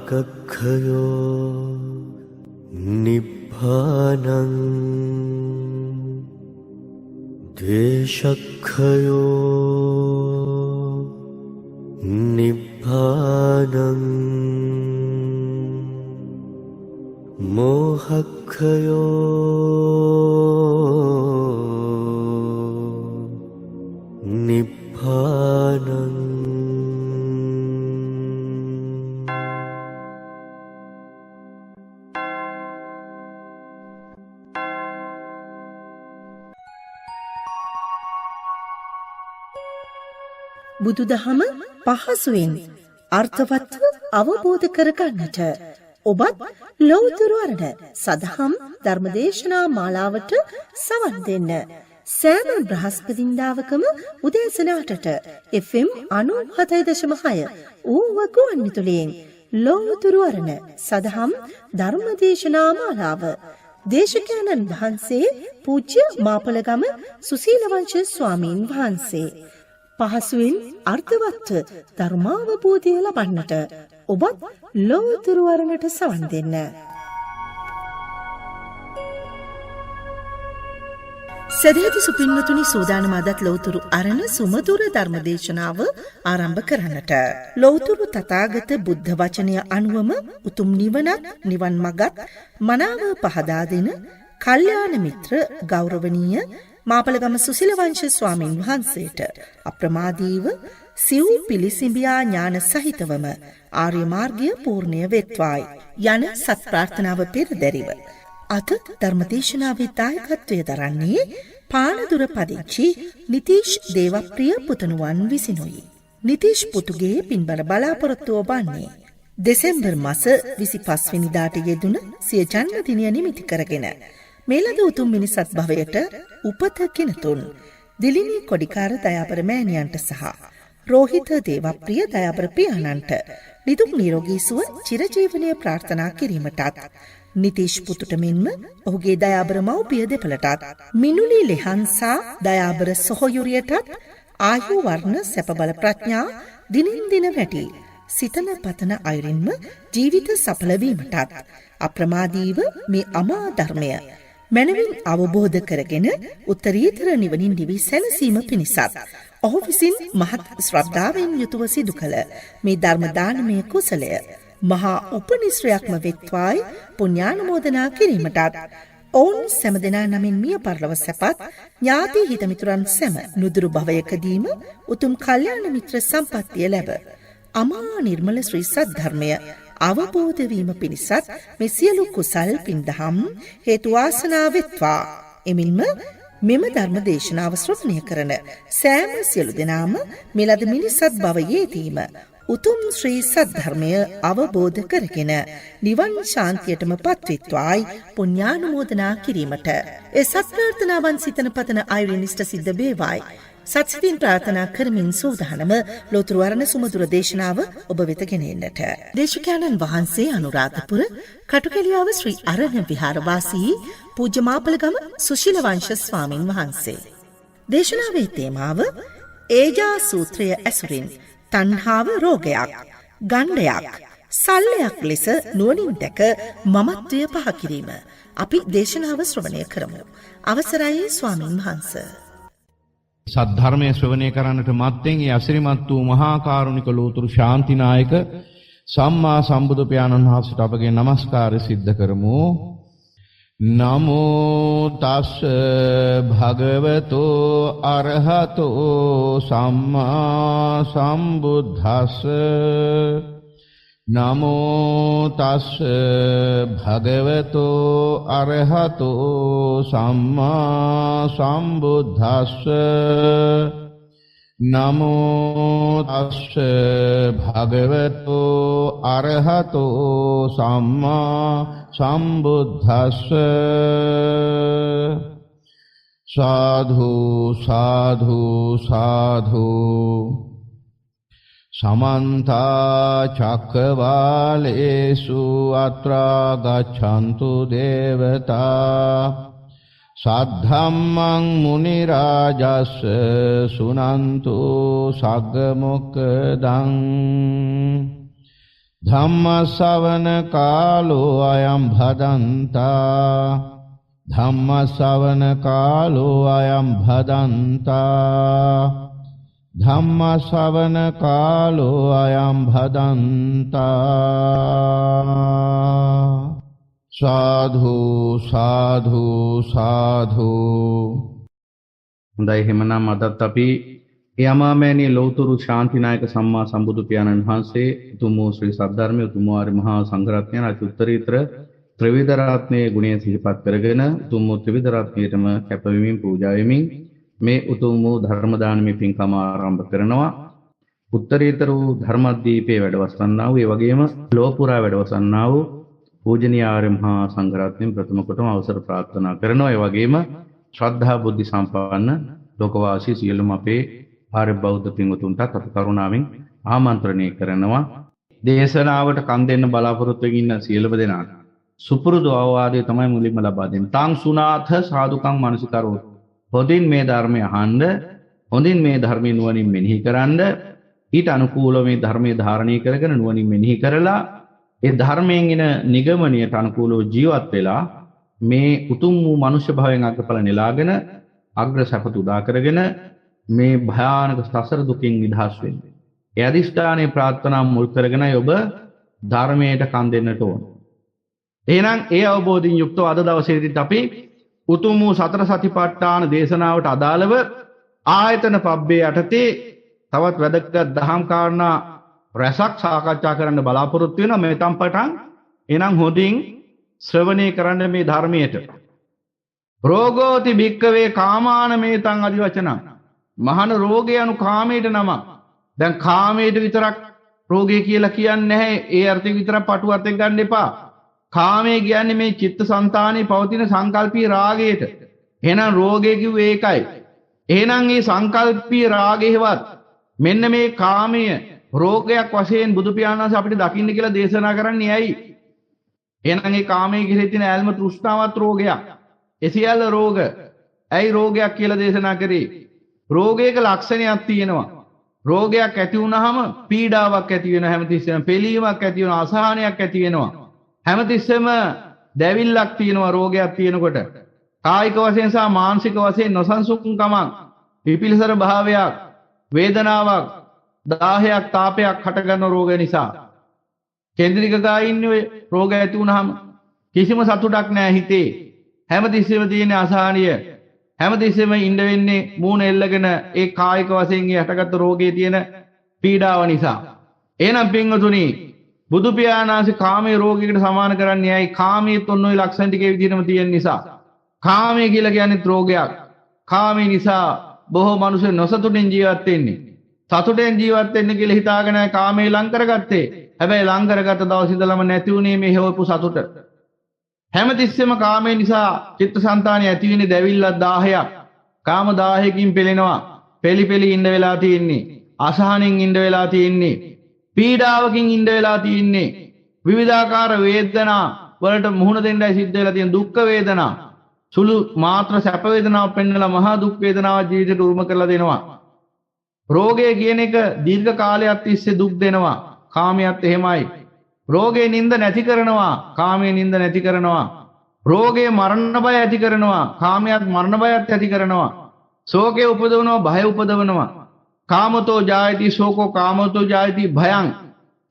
ඒකක්ඛයෝ නිබ්බානං ද්වේෂක්ඛයෝ නිබ්බානං මෝහක්ඛයෝ නිබ්බානං බුදුදහම පහසුවෙන් අර්ථවත්ව අවබෝධ කරගන්නට ඔබත් ලෞතුරු අරණ සදහම් ධර්මදේශනා මාලාවට සවන් දෙන්න. සෑම බ්‍රහස්පතින්දාවකම උදෑසන 8ට FM 97.6 ඌව ගුවන්විදුලියෙන් ලෞතුරු අරණ සදහම් ධර්මදේශනා මාලාව. දේශකයන්න් වහන්සේ පූජ්‍ය මාපලගම සුසීලවංශ ස්වාමීන් වහන්සේ. පහසුවෙන් අර්ථවත්ව ධර්මාවබෝධය ලබන්නට ඔබත් ලෞතුරු අරණට සවන් දෙන්න. සදහති සුපින්වතුනි, සූදානම් අදත් ලෞතුරු අරණ සුමధుර ධර්මදේශනාව ආරම්භ කරන්නට. ලෞතුරු තථාගත බුද්ධ වචනය අනුවම උතුම් නිවනත් නිවන් මගත් මනාව පහදා දෙන කල්යාණ මිත්‍ර ගෞරවනීය මාපලගම සුසිලවංශ ස්වාමීන් වහන්සේට අප්‍රමාදීව සිව් පිළිසිඹියා ඥාන සහිතවම ආර්ය මාර්ගය පූර්ණය වෙත්වායි යන සත් ප්‍රාර්ථනාව පෙරදැරිව අද ධර්මදේශනාවේ දායකත්වය දරන්නේ පානදුර පදිංචි නිතීෂ් දේවප්‍රිය පුතණුවන් විසිනුයි. නිතීෂ් පුතුගේ පින්බල බලාපොරොත්තු ඔබන්නේ දෙසැම්බර් මාස 25 වෙනිදාට යෙදුන සිය ජන්මදිනය නිමිති කරගෙන මේලද උතුම් මිනිසත් භවයට උපත කෙනතුන් දිලිනී කොඩිකාර දයාබර මෑණියන්ට සහ රෝහිත දේවප්‍රිය දයාබර පියාණන්ට නිදුක් නිරෝගී සුව චිරජීවනය ප්‍රාර්ථනා කිරීමටත් නිතීෂ් පුතුට මෙන්ම ඔහුගේ දයාබර මව්පිය දෙපළටත් මිනුලි ලෙහන්සා දයාබර සොහොයුරියටත් ආයු වර්ණ සැප බල ප්‍රඥා දිනින් දින වැඩි සිතන පතන අයුරින්ම ජීවිත සඵල වීමටත් අප්‍රමාදීව මේ අමා ධර්මය මනවින් අවබෝධ කරගෙන උත්තරීතර නිවනින් දිවි සැනසීම පිණිසත් ඔහු විසින් මහත් ශ්‍රද්ධාවෙන් යුතුව සිදු කළ මේ ධර්ම දානමය කුසලය මහා උපනිශ්‍රයක්ම වෙත්වායි පුණ්‍යානුමෝදනා කිරීමටත් ඔවුන් සෑම දෙනා නමින් මිය පරලොව සැපත් ඥාති හිතමිතුරන් සැම නුදුරු භවයකදීම උතුම් කල්යාණ මිත්‍ර සම්පත්තිය ලැබ අමා නිර්මල ශ්‍රී සද්ධර්මය අවබෝධ වීම පිණිසත් මේ සියලු කුසල් පින්දහම් හේතු වාසනා වෙත්වා. එමින්ම මෙම ධර්ම දේශනාව ශ්‍රවණය කරන සෑම සියලු දෙනාම මෙලද මිනිසත් භවයේදීම උතුම් ශ්‍රී සද්ධර්මය අවබෝධ කරගෙන නිවන් ශාන්තියටම පත්වෙත්වායි පුණ්‍යානුමෝදනා කිරීමට ඒ සත් ප්‍රාර්ථනාවන් සිතන පතන අයුරින් ඉෂ්ට සිද්ධ වේවායි සත්‍සිතින් ප්‍රාර්ථනා කරමින් සූදානම ලෝතුරු අරණ සුමధుර දේශනාව ඔබ වෙත ගෙනෙන්නට. දේශකයන්න් වහන්සේ අනුරාධපුර කටුකැලියාව ශ්‍රී අරණ විහාරවාසී පූජ්‍ය මාපලගම සුශීල වංශ ස්වාමින් වහන්සේ. දේශනාවේ තේමාව ඒජා සූත්‍රය ඇසුරින් තණ්හාව රෝගයක්, ගණ්ඩයක්, සල්ලයක් ලෙස නුවණින් දැක මමත්වය පහ කිරීම. අපි දේශනාව ශ්‍රවණය කරමු. අවසරයි ස්වාමින් වහන්සේ. සද්ධර්මය ශ්‍රවණය කරන්නට මත්තෙන් ඒ අසිරිමත් වූ මහා කරුණික ලෝතුරු ශාන්තිනායක සම්මා සම්බුදු පියාණන් වහන්සේට අපගේ নমස්කාරය සිද්ධ කරමු. නමෝ තස් භගවතෝ අරහතෝ සම්මා සම්බුද්දස්ස නමෝ තස් භගවතෝ අරහතෝ සම්මා සම්බුද්දස්ස නමෝ තස් භගවතෝ අරහතෝ සම්මා සම්බුද්දස්ස සාධු සාධු සාධු සමන්ත චක්කවාලේසු අත්‍රා ගච්ඡන්තු දේවතා සද්ධම්මං මුනි රාජස් සුනන්තු සග්ග මොක්ඛදං ධම්මස්සවන කාලෝ අයං භදන්තා ධම්මස්සවන කාලෝ අයං භදන්තා ධම්මස්සවන කාලෝ අයං භදන්තා සාධු සාධු සාධු. හොඳයි, එහෙමනම් අදත් අපි යමාමෑණී ලෞතුරු ශාන්තිනායක සම්මා සම්බුදු පියාණන් වහන්සේ උතුම් වූ ශ්‍රී සද්ධර්මයේ උතුම් ආර්ය මහා සංඝරත්නයන් අතිඋත්තරීතර ත්‍රිවිධ රත්නයේ ගුණය සිහිපත් කරගෙන උතුම් වූ ත්‍රිවිධ රත්නයටම කැපවීමෙන් පූජා වෙමින් මේ උතුම් වූ ධර්ම දානමය පින්කම ආරම්භ කරනවා. උත්තරීතර වූ ධර්මදීපේ වැඩවසන්නා වූ ඒ වගේම ලෝපුරා වැඩවසන්නා වූ පූජනීය ආර්ය මහා සංඝරත්නයන් ප්‍රථම කොටම අවසර ප්‍රාර්ථනා කරනවා. ඒ වගේම ශ්‍රද්ධා බුද්ධ සම්පන්න ලෝකවාසී සියලුම අපේ ආර්ය බෞද්ධ පින්වතුන්ට අපි කරුණාවෙන් ආමන්ත්‍රණය කරනවා. දේශනාවට කන් දෙන්න බලාපොරොත්තු වෙමින් ඉන්න සියලුම දෙනාට සුපුරුදු අවවාදය තමයි මුලින්ම ලබා දෙන්නේ. තං සුනාථ සාදුකම් මනසිකරෝ. හොඳින් මේ ධර්මය අහන්න, හොඳින් මේ ධර්මය නුවණින් මෙනෙහි කරන්න, ඊට අනුකූලව මේ ධර්මය ධාරණය කරගෙන නුවණින් මෙනෙහි කරලා ඒ ධර්මයෙන් එන නිගමනයට අනුකූලව ජීවත් වෙලා මේ උතුම් වූ මනුෂ්‍ය භවයෙන් අග්‍රඵල නෙලාගෙන අග්‍ර සැපත උදා කරගෙන මේ භයානක සසර දුකින් නිදහස් වෙන්න. ඒ අදිෂ්ඨානයේ ප්‍රාර්ථනා මුල් කරගෙනයි ඔබ ධර්මයට කන් දෙන්නට ඕන. එහෙනම් ඒ අවබෝධයෙන් යුක්තව අද දවසේදීත් අපි උතුම් වූ සතර සතිපට්ඨාන දේශනාවට අදාළව ආයතන පබ්බේ යටතේ තවත් වැදගත් දහම් කාරණා රසක් සාකච්ඡා කරන්න බලාපොරොත්තු වෙනවා. මෙතම් පටන් එහෙනම් හොඳින් ශ්‍රවණය කරන්න මේ ධර්මයට. රෝගෝති භික්කවේ කාමාන මේතං අදි වචනං. මහාන රෝගය anu කාමයට නම. දැන් කාමයට විතරක් රෝගය කියලා කියන්නේ නැහැ. ඒ අර්ථයෙන් විතරක් පටු අර්ථයෙන් ගන්න එපා. කාමයේ කියන්නේ මේ චිත්තසංතානයේ පවතින සංකල්පී රාගයට. එහෙනම් රෝගය කිව්වේ ඒකයි. එහෙනම් මේ සංකල්පී රාගයවත් මෙන්න මේ කාමය රෝගයක් වශයෙන් බුදු පියාණන් වහන්සේ අපිට දකින්න කියලා දේශනා කරන්නේ ඇයි? එහෙනම් මේ කාමයේ කෙරෙහි තියෙන ඇල්ම තෘෂ්ණාවත් රෝගයක්. ඒ සියල්ල රෝග. ඇයි රෝගයක් කියලා දේශනා කරේ? රෝගයක ලක්ෂණයක් තියෙනවා. රෝගයක් ඇති වුනහම පීඩාවක් ඇති වෙනවා හැමතිස්සෙම. පිළීමක් ඇති වෙනවා, අසහනයක් ඇති වෙනවා. හැමතිස්සෙම දැවිල්ලක් තියෙනවා රෝගයක් තියෙනකොට. කායික වශයෙන් සහ මානසික වශයෙන් නොසන්සුන්කමක්, පිපිලිසර භාවයක්, වේදනාවක්, දාහයක්, තාපයක් හටගන්න රෝග නිසා. කේන්ද්‍රික ගායින්නේ රෝග ඇති වුනහම කිසිම සතුටක් නැහැ හිතේ. හැමතිස්සෙම තියෙන අසහනිය, හැමතිස්සෙම ඉඳ වෙන්නේ මූණ එල්ලගෙන ඒ කායික වශයෙන් හටගත්තු රෝගයේ තියෙන පීඩාව නිසා. එහෙනම් පින්වතුනි, බුදු පියාණන් වහන්සේ කාමයේ රෝගයකට සමාන කරන්නේ ඇයි? කාමයේ ඔන්න ඔය ලක්ෂණ ටිකේ විදිහටම තියෙන නිසා. කාමය කියලා කියන්නේ රෝගයක්. කාමයේ නිසා බොහෝ මිනිස්සු නොසතුටින් ජීවත් වෙන්නේ. සතුටෙන් ජීවත් වෙන්න කියලා හිතාගෙන කාමයේ ලං කරගත්තේ. හැබැයි ලං කරගත්ත දවස් ඉඳලම නැති වුණේ මේ හේවපු සතුට. හැමතිස්සෙම කාමයේ නිසා චිත්තසංතානිය ඇති වෙන්නේ දැවිල්ලක් 10ක්. කාම 10කින් පෙළෙනවා. පෙලි ඉන්න වෙලා තියෙන්නේ. අසහනෙන් ඉන්න වෙලා තියෙන්නේ. පීඩාවකින් ඉන්න වෙලා තියෙන්නේ. විවිධාකාර වේදනා වලට මුහුණ දෙන්නයි සිද්ධ වෙලා තියෙන දුක් වේදනා. සුළු මාත්‍ර සැප වේදනාවක් පෙන්නලා මහා දුක් වේදනාවක් ජීවිතේට උරුම කරලා දෙනවා. රෝගය කියන එක දීර්ඝ කාලයක් තිස්සේ දුක් දෙනවා. කාමයට එහෙමයි. රෝගේ නිନ୍ଦ නැති කරනවා. කාමයේ නිନ୍ଦ නැති කරනවා. රෝගේ මරණ බය ඇති කරනවා. කාමයට මරණ බයත් ඇති කරනවා. ශෝකේ උපදවනවා, භය උපදවනවා. කාමතෝ ජායති ශෝකෝ කාමතෝ ජායති භයං.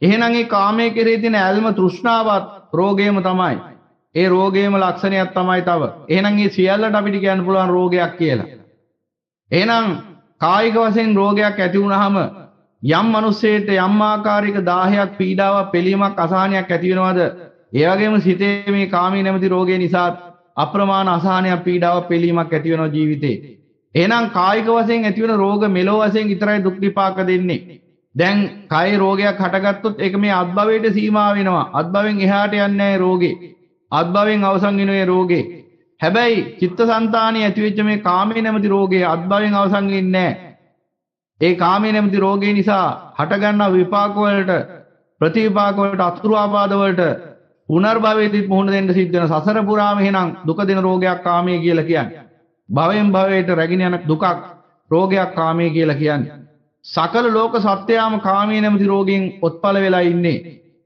එහෙනම් මේ කාමයේ කෙරෙහි තියෙන ඇල්ම තෘෂ්ණාවත් රෝගයම තමයි. ඒ රෝගයේම ලක්ෂණයක් තමයි තව. එහෙනම් මේ සියල්ලට අපිට කියන්න පුළුවන් රෝගයක් කියලා. එහෙනම් කායික වශයෙන් රෝගයක් ඇති වුනහම යම් මිනිස්සෙට යම් ආකාරයක 10ක් පීඩාවක්, පිළීමක්, අසහනයක් ඇති වෙනවද? ඒ වගේම සිතේ මේ කාමී නැමැති රෝගය නිසා අප්‍රමාණ අසහනයක්, පීඩාවක්, පිළීමක් ඇති වෙනවා ජීවිතේ. එහෙනම් කායික වශයෙන් ඇති වෙන රෝග මෙලෝ වශයෙන් විතරයි දුක් විපාක දෙන්නේ. දැන් කායේ රෝගයක් හටගත්තොත් ඒක මේ අත්භවයට සීමා වෙනවා. අත්භවෙන් එහාට යන්නේ නැහැ රෝගේ. අත්භවෙන් අවසන් වෙන රෝගේ. හැබැයි චිත්තසංතානිය ඇති වෙච්ච මේ කාමයේ නැමැති රෝගේ අත්භවෙන් අවසන් වෙන්නේ නැහැ. ඒ කාමයේ නැමැති රෝගේ නිසා හටගන්නා විපාක වලට, ප්‍රතිවිපාක වලට, අතුරු ආබාධ වලට පුනර්භවයේදී මුහුණ දෙන්න සිද්ධ වෙන සසර පුරාම එහෙනම් දුක දෙන රෝගයක් කාමයේ කියලා කියන්නේ. භවයෙන් භවයට රැගෙන යන දුකක්, රෝගයක් කාමයේ කියලා කියන්නේ. සකල ලෝක සත්‍යයම කාමයේ නැමැති රෝගයෙන් උත්පල වෙලා ඉන්නේ.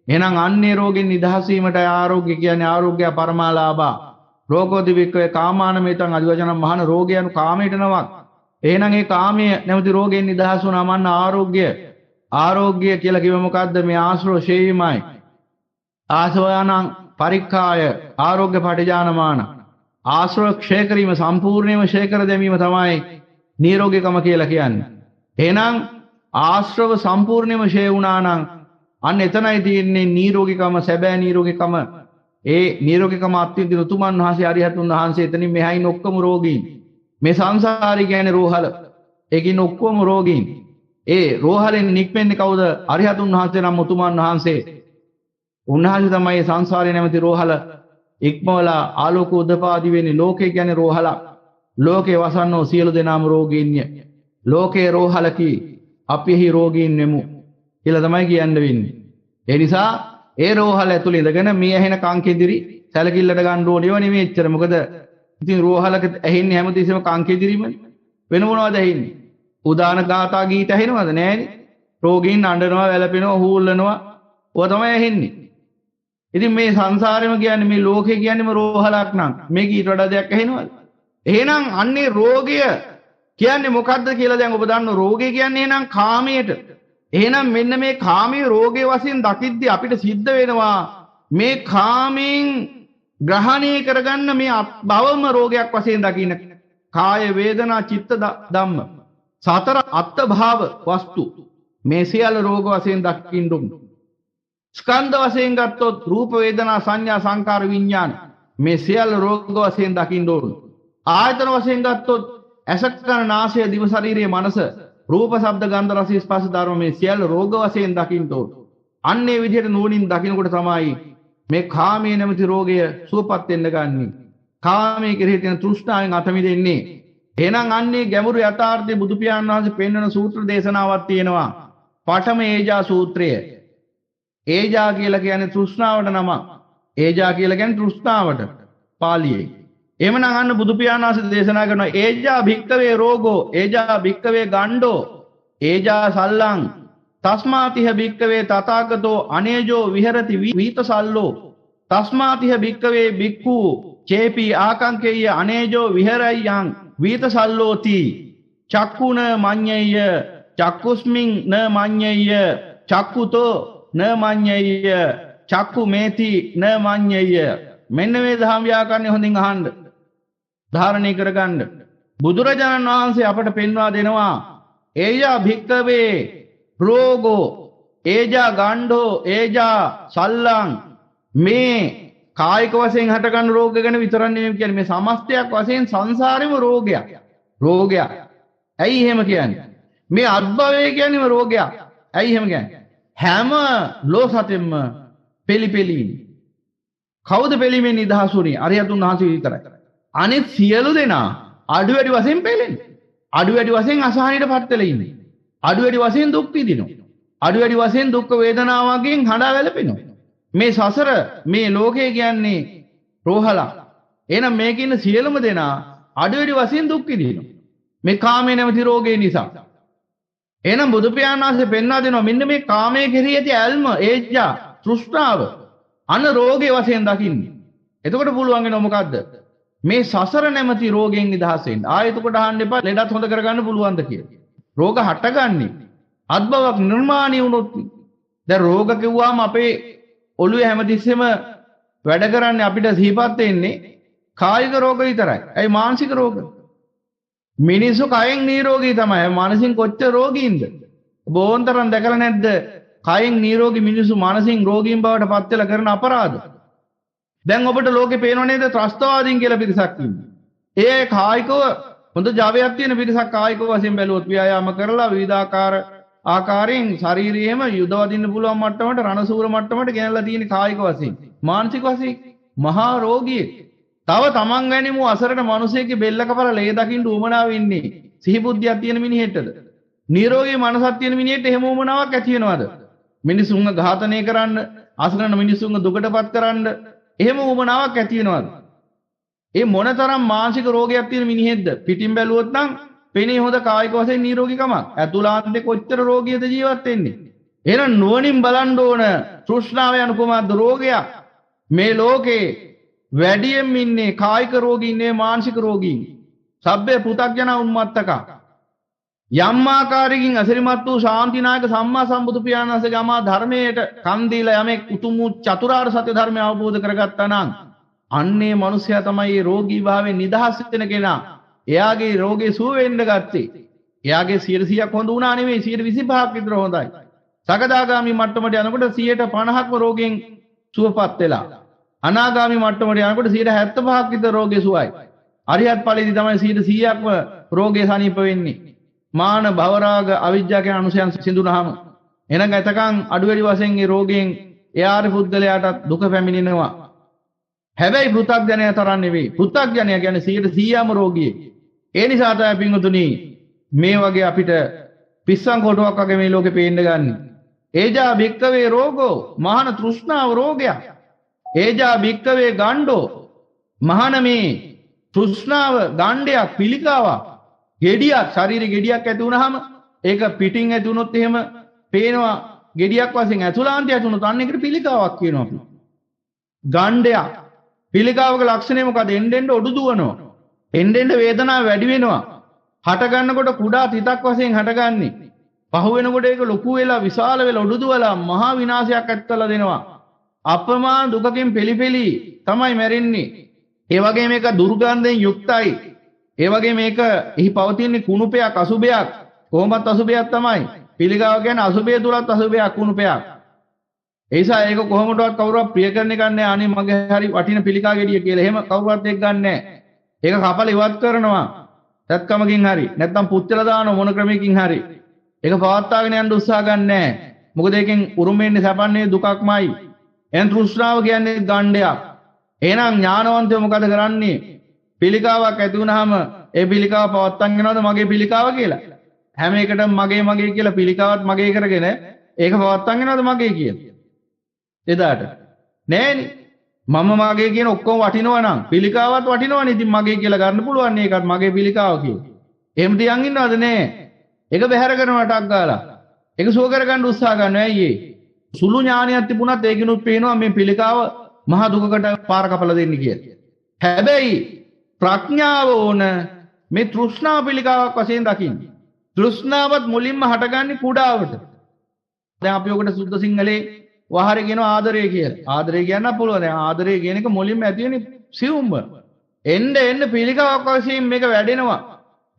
එහෙනම් අන්නේ රෝගෙන් නිදහස් වීමට ආරෝග්‍ය කියන්නේ ආරෝග්‍ය පරමාලාභා. රෝගෝති වික්කේ කාමානමෙතං අදිවචන මහාන රෝගයන් කාමයට නවක්. එහෙනම් ඒ කාමයේ නැමැති රෝගෙන් නිදහස් වුණා මන්න ආරෝග්‍ය. ආරෝග්‍ය කියලා කිව්ව මොකද්ද? මේ ආශ්‍රව ශේයමයි. ආසවයන්ං පරික්ඛාය ආරෝග්‍ය පටිජානමාන. ආශ්‍රව ක්ෂය කිරීම සම්පූර්ණයෙන්ම ක්ෂය කර දැමීම තමයි නිරෝගීකම කියලා කියන්නේ. එහෙනම් ආශ්‍රව සම්පූර්ණයෙන්ම ක්ෂය වුණා නම් අන්න එතනයි තියෙන්නේ නිරෝගීකම, සැබෑ නිරෝගීකම. ඒ නිරෝගීකම අත්විඳින උතුමන් වහන්සේ අරිහතුන් වහන්සේ එතනින් මෙහායින් ඔක්කොම රෝගීන්. මේ සංසාරي කියන්නේ රෝහල. ඒකින් ඔක්කොම රෝගීන්. ඒ රෝහලෙන් නික්මෙන්නේ කවුද? අරිහතුන් වහන්සේ නම් උතුමන් වහන්සේ. උන්වහන්සේ තමයි සංසාරේ නැමැති රෝහල ඉක්මවලා ආලෝක උදපාදි වෙන්නේ. ලෝකේ කියන්නේ රෝහලක්. ලෝකේ වසන්නෝ සියලු දෙනාම රෝගීන්ය. ලෝකේ රෝහලකි අපි එහි රෝගීන් වෙමු කියලා තමයි කියන්න වෙන්නේ. ඒ නිසා ඒ රෝහල ඇතුළේ ඉඳගෙන මේ ඇහෙන කන් කෙදිරි සැලකිල්ලට ගන්න ඕනේව නෙමෙයි එච්චර. මොකද ඉතින් රෝහලක ඇහෙන්නේ හැමතිස්සෙම කන් කෙදිරිමනේ. වෙන මොනවද ඇහෙන්නේ? උදාන ගාථා ගීත ඇහෙනවද? නෑනේ. රෝගීන් අඬනවා, වැළපෙනවා, හූල්ලනවා. ඔය තමයි ඇහෙන්නේ. ඉතින් මේ සංසාරෙම කියන්නේ මේ ලෝකේ කියන්නේම රෝහලක් නම් මේක ඊට වඩා දෙයක් ඇහෙනවද? එහෙනම් අන්නේ රෝගය කියන්නේ මොකද්ද කියලා දැන් ඔබ දන්න. රෝගය කියන්නේ එහෙනම් කාමයට. එහෙනම් මෙන්න මේ කාමයේ රෝගයේ වශයෙන් දකිද්දී අපිට සිද්ධ වෙනවා මේ කාමයෙන් ග්‍රහණය කරගන්න මේ භවම රෝගයක් වශයෙන් දකින්න. කාය වේදනා චිත්ත ධම්ම සතර අත්ථ භාව වස්තු මේ සියලු රෝග වශයෙන් දකින්න උන්. ස්කන්ධ වශයෙන් ගත්තොත් රූප වේදනා සංඥා සංකාර විඥාන මේ සියලු රෝග වශයෙන් දකින්න ඕන. ආයතන වශයෙන් ගත්තොත් ඇස කන නාසය දිව ශරීරයේ මනස රූප ශබ්ද ගන්ධ රස ස්පර්ශ ධර්ම මේ සියලු රෝග වශයෙන් දකින්න ඕන. අන්නේ විදිහට නුවණින් දකිනකොට තමයි මේ කාමයේ නැමැති රෝගය සුවපත් වෙන්න ගන්නෙ. කාමයේ කෙරෙහි තියෙන තෘෂ්ණාවෙන් අත මිදෙන්නේ. එහෙනම් අන්නේ ගැඹුරු යථාර්ථයේ බුදු පියාණන් වහන්සේ පෙන්වන සූත්‍ර දේශනාවක් තියෙනවා. පඨම ඒජා සූත්‍රය. ඒජා කියලා කියන්නේ තෘෂ්ණාවට නම. ඒජා කියලා කියන්නේ තෘෂ්ණාවට පාලියේ. එහෙමනම් අන්න බුදු පියාණන් වහන්සේ දේශනා කරනවා ඒජා භික්කවේ රෝගෝ ඒජා භික්කවේ ගණ්ඩෝ ඒජා සල්ලං තස්මාතිහ භික්කවේ තථාගතෝ අනේජෝ විහෙරති වීත සල්ලෝ තස්මාතිහ භික්කවේ භික්ඛු චේපි ආකංකේය අනේජෝ විහෙරයං වීත සල්ලෝති චක්කුණ මඤ්ඤේය චක්කුස්මින් න මඤ්ඤේය චක්කුතෝ න මඤ්ඤේය චක්කු මේති න මඤ්ඤේය. මෙන්න මේ දහම් ව්‍යාකරණය හොඳින් අහන්න. ධාරණය කරගන්න. බුදුරජාණන් වහන්සේ අපට පෙන්වා දෙනවා ඒජා භික්කවේ රෝගෝ ඒජා ගණ්ඩෝ ඒජා සල්ලං මේ කායික වශයෙන් හටගන්න රෝග ගැන විතරක් නෙමෙයි කියන්නේ මේ සමස්තයක් වශයෙන් සංසාරෙම රෝගයක්. රෝගයක්. ඇයි එහෙම කියන්නේ? මේ අත්භවය කියන්නේම රෝගයක්. ඇයි එහෙම කියන්නේ? හැම ලෝසතෙම පිළිපෙලී. කවුද පිළිමෙන් නිදහස් වුනේ? අරිහතුන් වහන්සේ විතරයි. අනිත් සියලු දෙනා අඩු වැඩි වශයෙන් පෙළෙන්නේ. අඩු වැඩි වශයෙන් අසහනයටපත් වෙලා ඉන්නේ. අඩු වැඩි වශයෙන් දුක් විඳිනවා. අඩු වැඩි වශයෙන් දුක් වේදනාවකින් හඬා වැළපෙනවා. මේ සසර මේ ලෝකය කියන්නේ රෝහලක්. එහෙනම් මේකේ ඉන්න සියලුම දෙනා අඩු වැඩි වශයෙන් දුක් විඳිනවා. මේ කාමයේ නැමැති රෝගේ නිසා. එහෙනම් බුදු පියාණන් වහන්සේ පෙන්වා දෙනවා මෙන්න මේ කාමයේ කෙරෙහි ඇති ඇල්ම, ඒජ්ජා, තෘෂ්ණාව අන රෝගේ වශයෙන් දකින්න. එතකොට පුළුවන් වෙනව මොකද්ද? මේ සසර නැමැති රෝගයෙන් නිදහස් වෙන්න. ආයෙත් කොට අහන්න එපා ලෙඩත් හොඳ කරගන්න පුළුවන්ද කියලා. රෝග හටගන්නේ අත්බවක් නිර්මාණය වුණොත්. දැන් රෝග කිව්වම අපේ ඔළුවේ හැමතිස්සෙම වැඩ කරන්නේ අපිට සිහිපත් වෙන්නේ කායික රෝග විතරයි. ඇයි මානසික රෝග? මිනිස්සු කයෙන් නිරෝගී තමයි. මානසින් කොච්චර රෝගීන්ද? බෝන්තරන් දැකලා නැද්ද? කයෙන් නිරෝගී මිනිස්සු මානසින් රෝගීන් බවට පත් වෙලා කරන අපරාධ. දැන් ඔබට ලෝකේ පේනව නේද ත්‍රස්තවාදීන් කියලා පිරිසක් ඉන්නේ. ඒ කායිකව හොඳ ජවයක් තියෙන පිරිසක් කායික වශයෙන් බැලුවොත් ව්‍යායාම කරලා විවිධාකාර ආකාරයෙන් ශාරීරියේම යුදවදින්න පුළුවන් මට්ටමට රණසූර මට්ටමට ගෙනල්ලා තියෙන කායික වශයෙන්. මානසික වශයෙන් මහා රෝගී. තව තමන් වැනිම අසරණ මිනිසෙක්ගේ බෙල්ල කපලා ලේ දකින්න උවමනාව ඉන්නේ. සිහි බුද්ධියක් තියෙන මිනිහෙටද? නිරෝගී මනසක් තියෙන මිනිහෙට එහෙම උවමනාවක් ඇති වෙනවද? මිනිසුන්ව ඝාතනය කරන්න, අසරණ මිනිසුන්ව දුකටපත් කරන්න එහෙම උවමනාවක් ඇති වෙනවද? ඒ මොනතරම් මානසික රෝගයක් තියෙන මිනිහෙක්ද? පිටින් බැලුවොත් නම් පෙනේ හොඳ කායික වශයෙන් නිරෝගීකමක්. ඇතුළාන්තේ කොච්චර රෝගියද ජීවත් වෙන්නේ? එහෙනම් නුවණින් බලන්න ඕන තෘෂ්ණාව යන කුමක්ද රෝගයක්. මේ ලෝකේ වැඩියෙන් ඉන්නේ කායික රෝගී ඉන්නේ මානසික රෝගී. සබ්බේ පෘථග්ජන උන්මත්තක. යම් ආකාරයකින් අසිරිමත් වූ ශාන්තිනායක සම්මා සම්බුදු පියාණන් වහන්සේගේ අමා ධර්මයට කන් දීලා යමෙක් උතුම් වූ චතුරාර්ය සත්‍ය ධර්මය අවබෝධ කරගත්තා නම් අන්නේ මනුස්සයා තමයි මේ රෝගී භාවයෙන් නිදහස් වෙන කෙනා. එයාගේ රෝගේ සුව වෙන්න ගත්තේ. එයාගේ 100%ක් හොඳ වුණා නෙවෙයි 125ක් විතර හොඳයි. සකදාගාමි මට්ටමට යනකොට 50%ක්ම රෝගෙන් සුවපත් වෙලා. අනාගාමි මට්ටමට යනකොට 75ක් විතර රෝගේ සුවයි. අරියත් ඵලයේදී තමයි 100%ක්ම රෝගේ සනීප වෙන්නේ. මාන භවරාග අවිජ්ජා කියන අනුසයන් සිඳුනහම එනං එතකන් අඩු වැඩි වශයෙන් මේ රෝගයෙන් එයාරි පුද්ගලයාට දුක පැමිණෙනවා. හැබැයි පෘථග්ජනය තරම් නෙවෙයි. පෘථග්ජනය කියන්නේ 100%ම රෝගියෙක්. ඒ නිසා තමයි පින්වතුනි මේ වගේ අපිට පිස්සන් කොටුවක් වගේ මේ ලෝකේ පේන්න ගන්න. ඒජා භික්කවේ රෝගෝ මහාන තෘෂ්ණාව රෝගයක්. ඒජා භික්කවේ ගණ්ඩෝ මහාන මේ තෘෂ්ණාව ගණ්ඩයක් පිළිකාවක්. ගෙඩියක් ශරීරේ ගෙඩියක් ඇති වුනහම ඒක පිටින් ඇති වුනොත් එහෙම පේනවා ගෙඩියක් වශයෙන් ඇතුළාන්තය ඇති වුනොත් අන්න ඒකට පිළිකාවක් කියනවා අපි. ගණ්ඩයක් පිළිකාවක ලක්ෂණය මොකද? එන්නෙන් ඔඩු දුවනවා. එන්නෙන් වේදනාව වැඩි වෙනවා. හට ගන්නකොට කුඩා තිතක් වශයෙන් හටගන්නේ. පහු වෙනකොට ඒක ලොකු වෙලා විශාල වෙලා ඔඩු දුවලා මහා විනාශයක් ඇති කරලා දෙනවා. අප්‍රමාණ දුකකින් පිළිපෙලි තමයි මැරෙන්නේ. ඒ වගේ මේක දුර්ගන්ධයෙන් යුක්තයි. ඒ වගේ මේක එහි පවතින කුණුපයක් අසුබයක් කොහොමත් අසුබයක් තමයි. පිළිකාව කියන්නේ අසුබය තුලත් අසුබයක් කුණුපයක්. ඒ නිසා ඒක කොහොමදවත් කවුරුවත් ප්‍රිය කරන එක නෑ. අනේ මගේ හරි වටින පිළිකා ගෙඩිය කියලා. එහෙම කවුරුවත් ඒක ගන්නෑ. ඒක කපල ඉවත් කරනවා. තත්කමකින් හරි නැත්නම් පුච්චලා දානවා මොන ක්‍රමයකින් හරි. ඒක පවත්වාගෙන යන්න උත්සාහ ගන්නෑ. මොකද ඒකෙන් උරුම වෙන්නේ සැපන්නේ දුකක්මයි. එහෙනම් තෘෂ්ණාව කියන්නේ ගණ්ඩයක්. එහෙනම් ඥානවන්තයෝ මොකද කරන්නේ? පිළිකාවක් ඇති වුනහම ඒ පිළිකාව පවත්තන් යනවද මගේ පිළිකාව කියලා? හැම එකටම මගේ කියලා පිළිකාවත් මගේ කරගෙන ඒක පවත්තන් යනවද මගේ කියලා? එදාට නෑනේ. මම මගේ කියන ඔක්කොම වටිනවා නම් පිළිකාවත් වටිනවනේ. ඉතින් මගේ කියලා ගන්න පුළුවන් නේ ඒකත් මගේ පිළිකාව කියලා. එහෙම තියන් ඉන්නවද නෑ? ඒක බැහැර කරනවා ටක් ගාලා. ඒක සුව කරගන්න උත්සාහ කරනවා. ඇයි ඒ? සුළු ඥානයක් තිබුණත් ඒකිනුත් පේනවා මේ පිළිකාව මහ දුකකට පාර කපලා දෙන්නේ කියලා. හැබැයි ප්‍රඥාව ඕන මේ තෘෂ්ණා පිළිකාවක් වශයෙන් දකින්න. තෘෂ්ණාවත් මුලින්ම හටගන්නේ කුඩාවට. දැන් අපි ඔකට සුද්ධ සිංහලේ වහරේ කියන ආදරය කියලා. ආදරය කියන්න පුළුවන්. දැන් ආදරය කියන එක මුලින්ම ඇති වෙන්නේ සිවුම්බ. එන්න පිළිකාවක් වශයෙන් මේක වැඩෙනවා.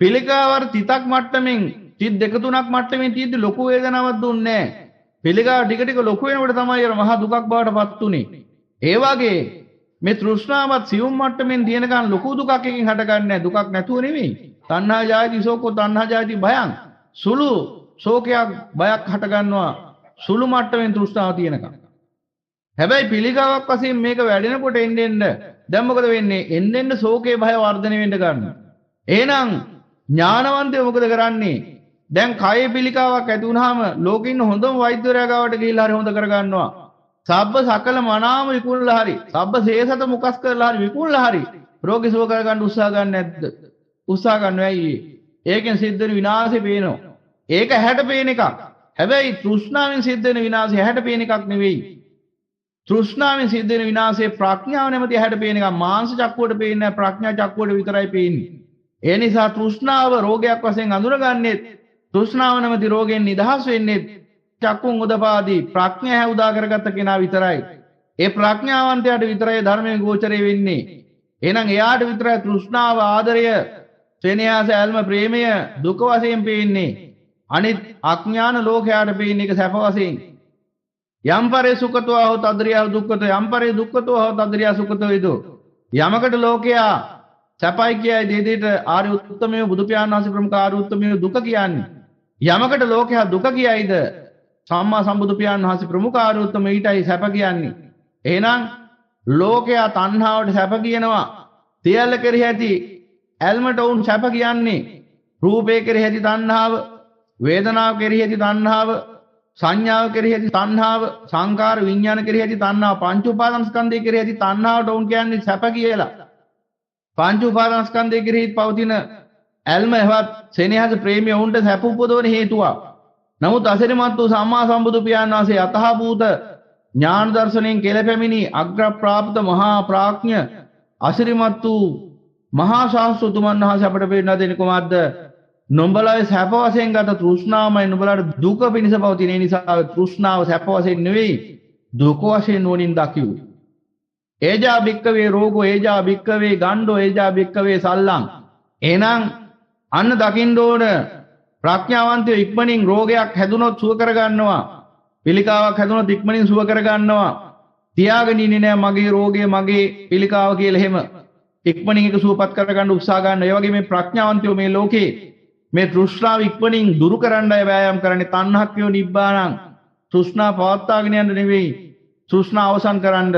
පිළිකාවර තිතක් මට්ටමින් තිත් දෙක තුනක් මට්ටමින් තියෙද්දි ලොකු වේදනාවක් දුන්නේ නැහැ. පිළිකාව ටික ටික ලොකු වෙනකොට තමයි අර මහා දුකක් බවට පත් උනේ. ඒ වගේ මේ තෘෂ්ණාවත් සියුම් මට්ටමින් තියෙනකන් ලොකු දුකක් එකකින් හටගන්නේ දුකක් නැතුව නෙවෙයි. තණ්හා ජායති ශෝකෝ තණ්හා ජායති භයං. සුළු ශෝකයක් බයක් හටගන්නවා සුළු මට්ටමින් තෘෂ්ණාව තියෙනකන්. හැබැයි පිළිකාවක් වශයෙන් මේක වැඩෙනකොට එන්න දැන් මොකද වෙන්නේ? එන්න ශෝකේ භය වර්ධනය වෙන්න ගන්නවා. එහෙනම් ඥානවන්තයෝ මොකද කරන්නේ? දැන් කයේ පිළිකාවක් ඇති වුනහම ලෝකෙ ඉන්න හොඳම වෛද්‍යවරයා ගාවට ගිහිල්ලා හරි හොඳ කරගන්නවා. සබ්බ සකල මනාම විකුණලා හරි සබ්බ සේසත මුකස් කරලා හරි විකුණලා හරි රෝගී සුව කරගන්න උත්සාහ ගන්න නැද්ද? උත්සාහ ගන්නවා. ඇයි? ඒකෙන් සිද්ධ වෙන විනාශේ පේනවා. ඒක ඇහැට පේන එකක්. හැබැයි තෘෂ්ණාවෙන් සිද්ධ වෙන විනාශය ඇහැට පේන එකක් නෙවෙයි. තෘෂ්ණාවෙන් සිද්ධ වෙන විනාශය ප්‍රඥාව නැමැති ඇහැට පේන එකක්. මාංශ චක්කුවට පේන්නේ නැහැ. ප්‍රඥා චක්කුවට විතරයි පේන්නේ. ඒ නිසා තෘෂ්ණාව රෝගයක් වශයෙන් අඳුරගන්නේ තෘෂ්ණාව නැමැති රෝගයෙන් නිදහස් වෙන්නේ චක්කුන් උදපාදී ප්‍රඥා උදා කරගත්ත කෙනා විතරයි. ඒ ප්‍රඥාවන්තයාට විතරයි ධර්මයේ ගෝචරය වෙන්නේ. එහෙනම් එයාට විතරයි තෘෂ්ණාව ආදරය සෙනෙහස ඇල්ම ප්‍රේමය දුක වශයෙන් පේන්නේ. අනිත් අඥාන ලෝකයාට පේන්නේ ඒක සැප වශයෙන්. යම්පරේ සුඛතෝ හොත අද්‍රියා දුක්ඛතෝ යම්පරේ දුක්ඛතෝ හොත අද්‍රියා සුඛතෝ වේදෝ. යමකට ලෝකයා සැපයි කියයි දෙදෙට ආර්ය උත්තමයේ බුදු පියාණන් වහන්සේ ප්‍රමුඛ ආර්ය උත්තමයේ දුක කියන්නේ. යමකට ලෝකයා දුක කියයිද සම්මා සම්බුදු පියාණන් වහන්සේ ප්‍රමුඛ ආර්ය උත්තමයේ ඊටයි සැප කියන්නේ. එහෙනම් ලෝකයා තණ්හාවට සැප කියනවා. සියල්ල කෙරෙහි ඇති ඇල්මට වුන් සැප කියන්නේ. රූපේ කෙරෙහි ඇති තණ්හාව, වේදනාව කෙරෙහි ඇති තණ්හාව, සංඥාව කෙරෙහි ඇති තණ්හාව, සංකාර විඥාන කෙරෙහි ඇති තණ්හාව, පංච උපාදානස්කන්ධය කෙරෙහි ඇති තණ්හාවට වුන් කියන්නේ සැප කියලා. පංච උපාදානස්කන්ධය කෙරෙහි පවතින ඇල්ම එවත් සෙනෙහස ප්‍රේමය වුන්ට සැප උපදවන හේතුවක්. නමුත් අසිරිමත් වූ සම්මා සම්බුදු පියාණන් වහන්සේ යතහභූත ඥාන දර්ශනයෙන් කෙළපැමිණි අග්‍රප්‍රාප්ත මහා ප්‍රඥ අසිරිමත් වූ මහා ශාස්ත්‍රතුමන් වහන්සේ අපට පෙන්නන දෙන්නේ කොහොමද? නොඹලාවේ සැප වශයෙන් ගත තෘෂ්ණාවමයි නුඹලාට දුක පිණිස පවතින. ඒ නිසා තෘෂ්ණාව සැප වශයෙන් නෙවෙයි දුක වශයෙන් නුවණින් දකිව්. ඒජා භික්කවේ රෝගෝ ඒජා භික්කවේ ගණ්ඩෝ ඒජා භික්කවේ සල්ලං. එහෙනම් අන්න දකින්න ඕන ප්‍රඥාවන්තයෝ ඉක්මනින් රෝගයක් හැදුනොත් සුව කරගන්නවා. පිළිකාවක් හැදුනොත් ඉක්මනින් සුව කරගන්නවා. තියාගෙන ඉන්නේ නෑ මගේ රෝගය මගේ පිළිකාව කියලා එහෙම. ඉක්මනින් ඒක සුවපත් කරගන්න උත්සාහ ගන්න. ඒ වගේ මේ ප්‍රඥාවන්තයෝ මේ ලෝකේ මේ තෘෂ්ණාව ඉක්මනින් දුරු කරන්නයි වෑයම් කරන්නේ. තණ්හක්ඛයෝ නිබ්බාණං. තෘෂ්ණා පවත්වාගෙන යන්න නෙවෙයි. තෘෂ්ණා අවසන් කරන්න.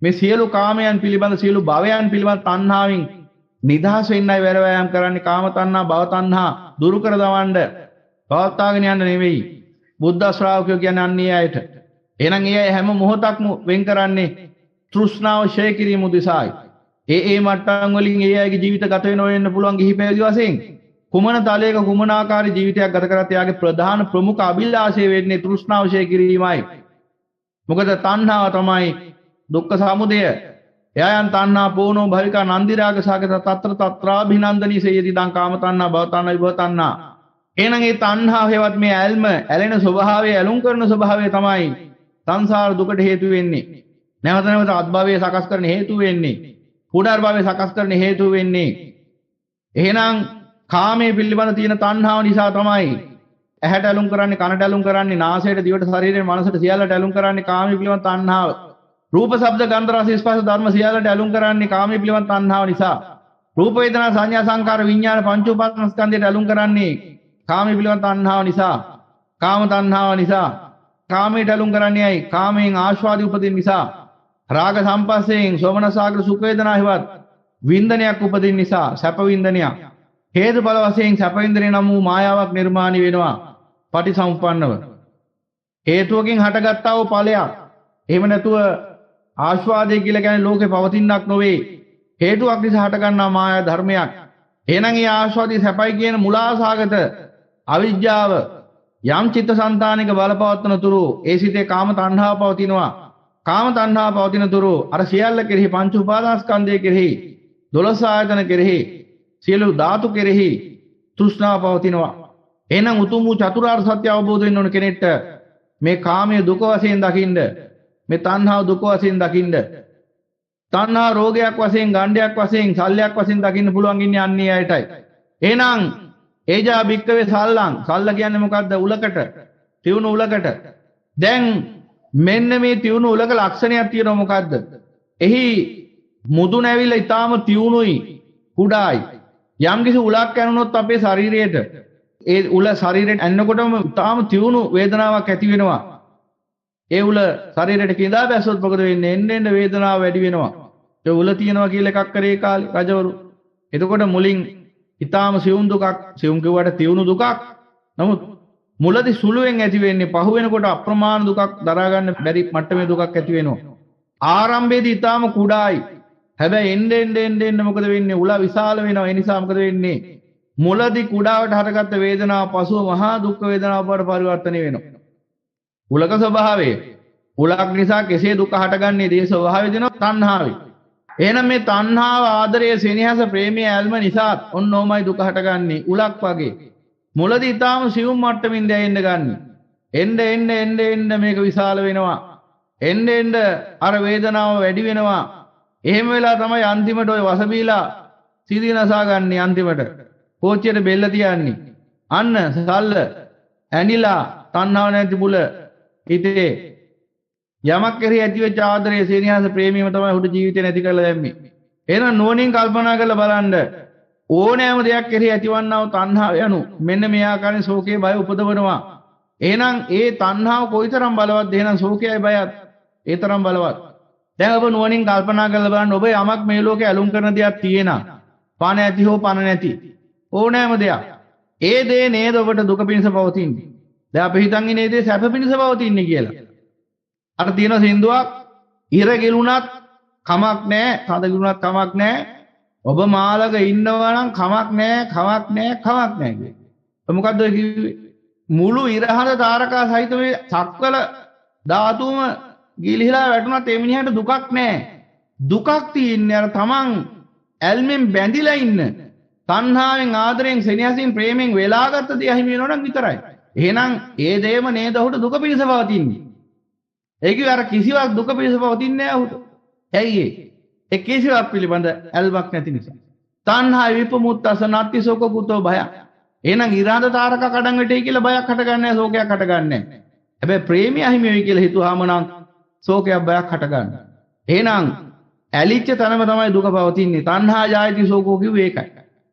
මේ සියලු කාමයන් පිළිබඳ සියලු භවයන් පිළිබඳ තණ්හාවෙන් නිදහස් වෙන්නයි වෑයම් කරන්නේ. කාම තණ්හා භව තණ්හා දුරු කර දවන්න පවත්වාගෙන යන්න නෙවෙයි. බුද්ධ ශ්‍රාවකයෝ කියන්නේ අන්නේ අයට. එහෙනම් ඒ හැම මොහොතක්ම වෙන් කරන්නේ තෘෂ්ණාව ඡය කිරීම උදෙසායි. ඒ මට්ටම් වලින් ඒ අයගේ ජීවිත ගත වෙන්න පුළුවන් ගිහි පැවිදි වශයෙන් කුමන තලයක කුමන ආකාරي ජීවිතයක් ගත කරත් එයාගේ ප්‍රධාන ප්‍රමුඛ අභිලාෂය වෙන්නේ තෘෂ්ණාව ඡය කිරීමයි. මොකද තණ්හාව තමයි දුක්ඛ සමුදය. එයයන් තණ්හා පෝනෝ භවිකා නන්දිරාග සාගත తත්‍ර తත්‍රාභිනන්දනී සේයති දං කාම තණ්හා භව තණ්හා විභව තණ්හා. එහෙනම් මේ තණ්හාව හේවත් මේ ඇල්ම ඇලෙන ස්වභාවය ඇලුම් කරන ස්වභාවය තමයි සංසාර දුකට හේතු වෙන්නේ. නැවත නැවත අත්භවයේ සකස් කරන හේතු වෙන්නේ. පුනර්භවයේ සකස් කරන හේතු වෙන්නේ. එහෙනම් කාමයේ පිළිබඳ තියෙන තණ්හාව නිසා තමයි ඇහැට ඇලුම් කරන්නේ, කනට ඇලුම් කරන්නේ, නාසයට, දිවට, ශරීරයට, මනසට සියල්ලට ඇලුම් කරන්නේ කාමයේ පිළිබඳ තණ්හාව. රූප, ශබ්ද, ගන්ධ, රස, ස්පර්ශ ධර්ම සියල්ලට ඇලුම් කරන්නේ කාමයේ පිළිබඳ තණ්හාව නිසා. රූප, වේදනා, සංඥා, සංකාර, විඥාන පංච උපාදානස්කන්ධයට ඇලුම් කරන්නේ කාමයේ පිළිබඳ තණ්හාව නිසා. කාම තණ්හාව නිසා. කාමයට ඇලුම් කරන්නේ ඇයි? කාමයෙන් ආස්වාදි උපදින නිසා. රාග සම්පස්සයෙන් සෝමනසාගර සුඛ වේදනා හිවත් වින්දනයක් උපදින නිසා, සැප වින්දනයක්. හේතුඵල වශයෙන් සැප වින්දනය නම් වූ මායාවක් නිර්මාණය වෙනවා පටිසම්පන්නව. හේතුවකින් හටගත්තා වූ ඵලයක්. එහෙම නැතුව ආස්වාදය කියලා කියන්නේ ලෝකේ පවතිනක් නොවේ. හේතුවක් නිසා හටගන්නා මායා ධර්මයක්. එහෙනම් මේ ආස්වාදී සැපයි කියන මුලාසාගත අවිජ්ජාව යම් චිත්තසංතානික බලපවත්වන තුරු ඒ සිතේ කාම තණ්හාව පවතිනවා. කාම තණ්හාව පවතින තුරු අර සියල්ල කෙරෙහි පංච උපාදානස්කන්ධය කෙරෙහි 12 ආයතන කෙරෙහි සියලු ධාතු කෙරෙහි තෘෂ්ණාව පවතිනවා. එහෙනම් උතුම් වූ චතුරාර්ය සත්‍ය අවබෝධ වෙන්න ඕන කෙනෙක්ට මේ කාමයේ දුක වශයෙන් දකින්න, මේ තණ්හාව දුක වශයෙන් දකින්න, තණ්හා රෝගයක් වශයෙන්, ගණ්ඩයක් වශයෙන්, සල්ලයක් වශයෙන් දකින්න පුළුවන් ඉන්නේ අන්නේ අයටයි. එහෙනම් ඒජා භික්කවේ සල්ලං. සල්ල කියන්නේ මොකද්ද? උලකට. තියුණු උලකට. දැන් මෙන්න මේ තියුණු උලක ලක්ෂණයක් තියෙනවා මොකද්ද? එහි මුදුන ඇවිල්ලා ඊටාම තියුණුයි, කුඩායි. යම්කිසි උලක් කනනොත් අපේ ශරීරයට ඒ උල ශරීරයට ඇන්නකොටම ඊටාම තියුණු වේදනාවක් ඇති වෙනවා. ඒ උල ශරීරයට කිඳා බැස්සොත් මොකද වෙන්නේ? එන්න එන්න වේදනාව වැඩි වෙනවා. ඒ උල තියෙනවා කියලා එකක් කරේ කාලේ රජවරු. එතකොට මුලින් ඊටාම සියුම් දුකක්, සියුම් කියුවට තියුණු දුකක්. නමුත් මුලදී සුළුවෙන් ඇති වෙන්නේ, පහු වෙනකොට අප්‍රමාණ දුකක් දරා ගන්න බැරි මට්ටමේ දුකක් ඇති වෙනවා. ආරම්භයේදී ඊටාම කුඩායි. හැබැයි එන්න මොකද වෙන්නේ? උල විශාල වෙනවා. ඒ නිසා මොකද වෙන්නේ? මුලදී කුඩාවට හටගත්ත වේදනාව පසුව මහා දුක් වේදනාව බවට පරිවර්තනය වෙනවා. උලක ස්වභාවය. උලක් නිසා කෙසේ දුක හටගන්නේ? දේ ස්වභාවය දෙනවා තණ්හාවයි. එහෙනම් මේ තණ්හාව, ආදරය, සෙනෙහස, ප්‍රේමය, ඇල්ම නිසා ඔන්නෝමයි දුක හටගන්නේ. උලක් වගේ. මුලදී ඊටාම සියුම් මට්ටමින් දැනෙන්න ගන්න. එන්න මේක විශාල වෙනවා. එන්න අර වේදනාව වැඩි වෙනවා. එහෙම වෙලා තමයි අන්තිමට ඔය වසබීලා සිදී නසා ගන්නේ අන්තිමට. කෝච්චියට බෙල්ල තියන්නේ. අන්න සල්ල ඇනිලා තණ්හාව නැති බුල හිතේ යමක් කෙරෙහි ඇතිවෙච්ච ආදරය, සෙනෙහස, ප්‍රේමීම තමයි උඩ ජීවිතේ නැති කරලා දැම්මේ. එහෙනම් නුවණින් කල්පනා කරලා බලන්න ඕනෑම දෙයක් කෙරෙහි ඇතිවන්නා වූ තණ්හාව යනු මෙන්න මේ ආකාරයෙන් ශෝකයේ බය උපදවනවා. එහෙනම් ඒ තණ්හාව කොයිතරම් බලවත්ද? එහෙනම් ශෝකයයි බයත් ඒ තරම් බලවත්. දැන් ඔබ නුවණින් කල්පනා කරලා බලන්න, ඔබ යමක් මේ ලෝකේ ඇලුම් කරන දෙයක් තියෙනා. පණ ඇති හෝ පණ නැති ඕනෑම දෙයක්. ඒ දේ නේද ඔබට දුක පිණිස පවතින්නේ. දැන් අපි හිතන් ඉන්නේ දේ සැප පිණිස පවතින්නේ කියලා. අර තියෙන සින්දුවක්, ඉර ගිලුණත් කමක් නැහැ, තද ගිලුණත් කමක් නැහැ. ඔබ මාළක ඉන්නවා නම් කමක් නැහැ, කමක් නැහැ, කමක් නැහැ කියේ. මොකද්ද කිව්වේ? මුළු ඉරහඳ තාරකා සහිත මේ සක්වල ධාතුම ගිලිහිලා වැටුණත් ඒ මිනිහට දුකක් නැහැ. දුකක් තියෙන්නේ අර තමන් ඇල්මෙන් බැඳිලා ඉන්න තණ්හාවෙන් ආදරයෙන් සෙනෙහසින් ප්‍රේමෙන් වෙලාගත්ත දේ අහිමි වෙනවා නම් විතරයි. එහෙනම් ඒ දේම නේද ඔහුට දුක පිණිස පවතින්නේ. ඒක අර කිසිවක් දුක පිණිස පවතින්නේ නැහැ ඔහුට. ඇයි ඒ? ඒ කිසිවක් පිළිබඳ ඇල්මක් නැති නිසා. තණ්හා විපමුත්තස නත්ති සෝක කුතෝ භය. එහෙනම් ඉරහඳ තාරක කඩන් වැටේ කියලා බයක් හටගන්නේ නැහැ, ශෝකයක් හටගන්නේ නැහැ. හැබැයි ප්‍රේමය අහිමි වෙයි කියලා හිතුවාම නම් ශෝකයක් බයක් හටගන්නවා. එහෙනම් ඇලිච්ච තැනම තමයි දුක පවතින්නේ. තණ්හා ජායති ශෝකෝ කිව්වේ ඒකයි.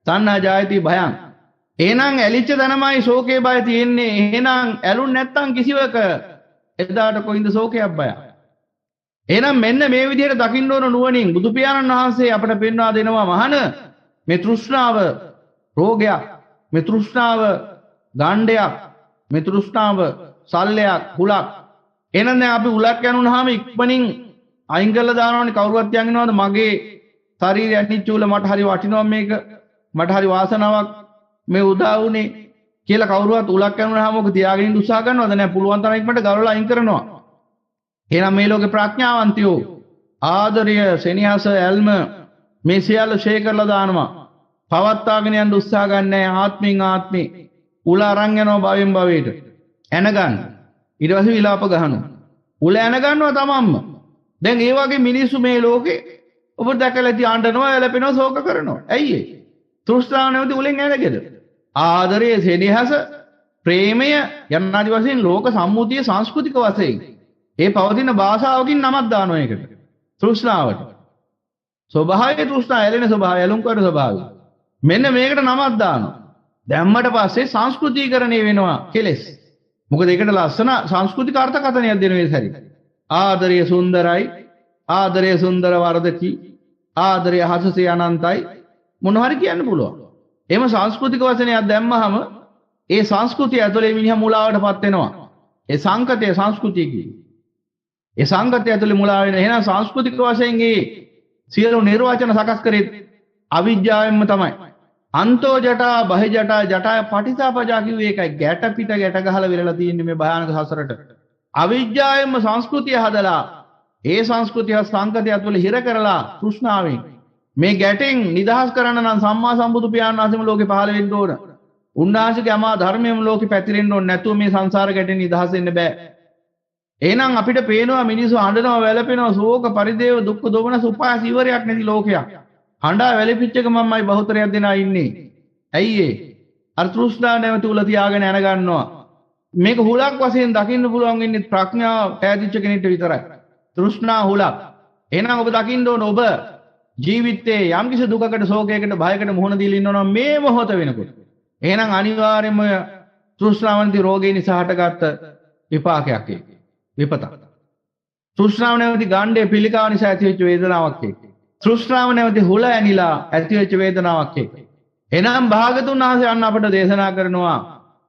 තණ්හා ජායති භයං. එහෙනම් ඇලිච්ච තැනමයි ශෝකේ බය තියෙන්නේ. එහෙනම් ඇලුන් නැත්තම් කිසිවක එදාට කොයින්ද ශෝකයක් බයක්. එහෙනම් මෙන්න මේ විදිහට දකින්න ඕන නුවණින් බුදු පියාණන් වහන්සේ අපට පෙන්වා දෙනවා මහණ මේ තෘෂ්ණාව රෝගයක්, මේ තෘෂ්ණාව ගණ්ඩයක්, මේ තෘෂ්ණාව සල්ලයක්, හුලක්. එහෙනම් දැන් අපි උලක් යනුනහම ඉක්මනින් අයින් කරලා දානවනේ. කවුරුවත් කියනවද මගේ ශරීරය ඇටිච්චුල මට හරි වටිනවා මේක, මට හරි වාසනාවක් මේ උදා වුනේ කියලා කවුරුවත් උලක් යනුනහම ඔක තියාගෙන ඉන්න උත්සාහ කරනවද? නැහැ. පුළුවන් තරම් ඉක්මනට ගලවලා අයින් කරනවා. එහෙනම් මේ ලෝකේ ප්‍රඥාවන්තයෝ ආදරය, සෙනෙහස, ඇල්ම මේ සියල්ල ෂේ කරලා දානවා. පවත්වාගෙන යන්න උත්සාහ ගන්නෑ. ආත්මෙන් ආත්මේ උල අරන් යනවා භවෙන් භවයට. එන ගන්න. ඊට පස්සේ විලාප ගහනවා. උල එන ගන්නවා තමන්ම. දැන් ඒ වගේ මිනිස්සු මේ ලෝකේ ඔබ දැකලා ඉති ආඬනවා, එළපෙනවා, ශෝක කරනවා. ඇයි ඒ? තෘෂ්ණාව නැවති උලෙන් ඇනගෙද? ආදරය, සෙනෙහස, ප්‍රේමය යනාදි වශයෙන් ලෝක සම්මුතිය සංස්කෘතික වශයෙන් ඒ පවතින භාෂාවකින් නමක් දානවා ඒකට. තෘෂ්ණාවට. ස්වභාවයේ තෘෂ්ණා ඇලෙන ස්වභාවය, ඇලුම් කරන ස්වභාවය. මෙන්න මේකට නමක් දානවා. දැම්මට පස්සේ සංස්කෘතිකරණය වෙනවා කෙලෙස්. මොකද ඒකට ලස්සන සංස්කෘතික අර්ථකථනයක් දෙන වෙලසරි. ආදරය සුන්දරයි, ආදරය සුන්දර වර්ධති, ආදරය හසසේ අනන්තයි මොන හරි කියන්න පුළුවන්. එහෙම සංස්කෘතික වචනයක් දැම්මහම ඒ සංස්කෘතිය ඇතුලේ මිනිහා මුලාවටපත් වෙනවා. ඒ සංකතය සංස්කෘතිය කියන්නේ. ඒ සංගතය ඇතුලේ මුලා වෙන. එහෙනම් සංස්කෘතික වශයෙන් ඒ සියලු නිර්වචන සකස් කරේ අවිද්‍යාවෙන්ම තමයි. අන්තෝ ජටා බහි ජටා ජටාය පටිසාපජා කිව්වේ ඒකයි. ගැට පිට ගැට ගහලා විරලා තියෙන්නේ මේ භයානක සසරට. අවිද්‍යාවෙන්ම සංස්කෘතිය හදලා ඒ සංස්කෘතිය සංගතය ඇතුලේ හිර කරලා තෘෂ්ණාවෙන් මේ ගැටෙන් නිදහස් කරන්න නම් සම්මා සම්බුදු පියාණන් වහන්සේම ලෝකේ පහළ වෙන්න ඕන. උන්වහන්සේගේ අමා ධර්මයේම ලෝකේ පැතිරෙන්න ඕන. නැතුව මේ සංසාර ගැටෙන් නිදහස් වෙන්න බෑ. එහෙනම් අපිට පේනවා මිනිස්සු හඬනවා, වැළපෙනවා, ශෝක පරිදේව දුක්ඛ දෝමනස උපායස ඉවරයක් නැති ලෝකයක්. හඬා වැළපිච්ච ගමන්මයි බහුතරයක් දෙනා ඉන්නේ. ඇයි ඒ? අර තෘෂ්ණාව නැවති උල තියාගෙන යන ගන්නවා. මේක හුලක් වශයෙන් දකින්න පුළුවන් ඉන්නේ ප්‍රඥාව පෑදිච්ච කෙනෙක්ට විතරයි. තෘෂ්ණා හුලක්. එහෙනම් ඔබ දකින්න ඕන ඔබ ජීවිතේ යම්කිසි දුකකට, ශෝකයකට, භයකට මුහුණ දීලා ඉන්නවනම් මේ මොහොත වෙනකොට. එහෙනම් අනිවාර්යයෙන්ම තෘෂ්ණාවන්ති රෝගේ නිසා හටගත්ත විපාකයක් ඒක. විපතක්. තෘෂ්ණාව නැවති ගණ්ඩේ පිළිකාව නිසා ඇතිවෙච්ච වේදනාවක් ඒක. තෘෂ්ණාව නැවති හුල ඇනිලා ඇතිවෙච්ච වේදනාවක් ඒක. එනම් භාගතුන් වහන්සේ අන්න අපට දේශනා කරනවා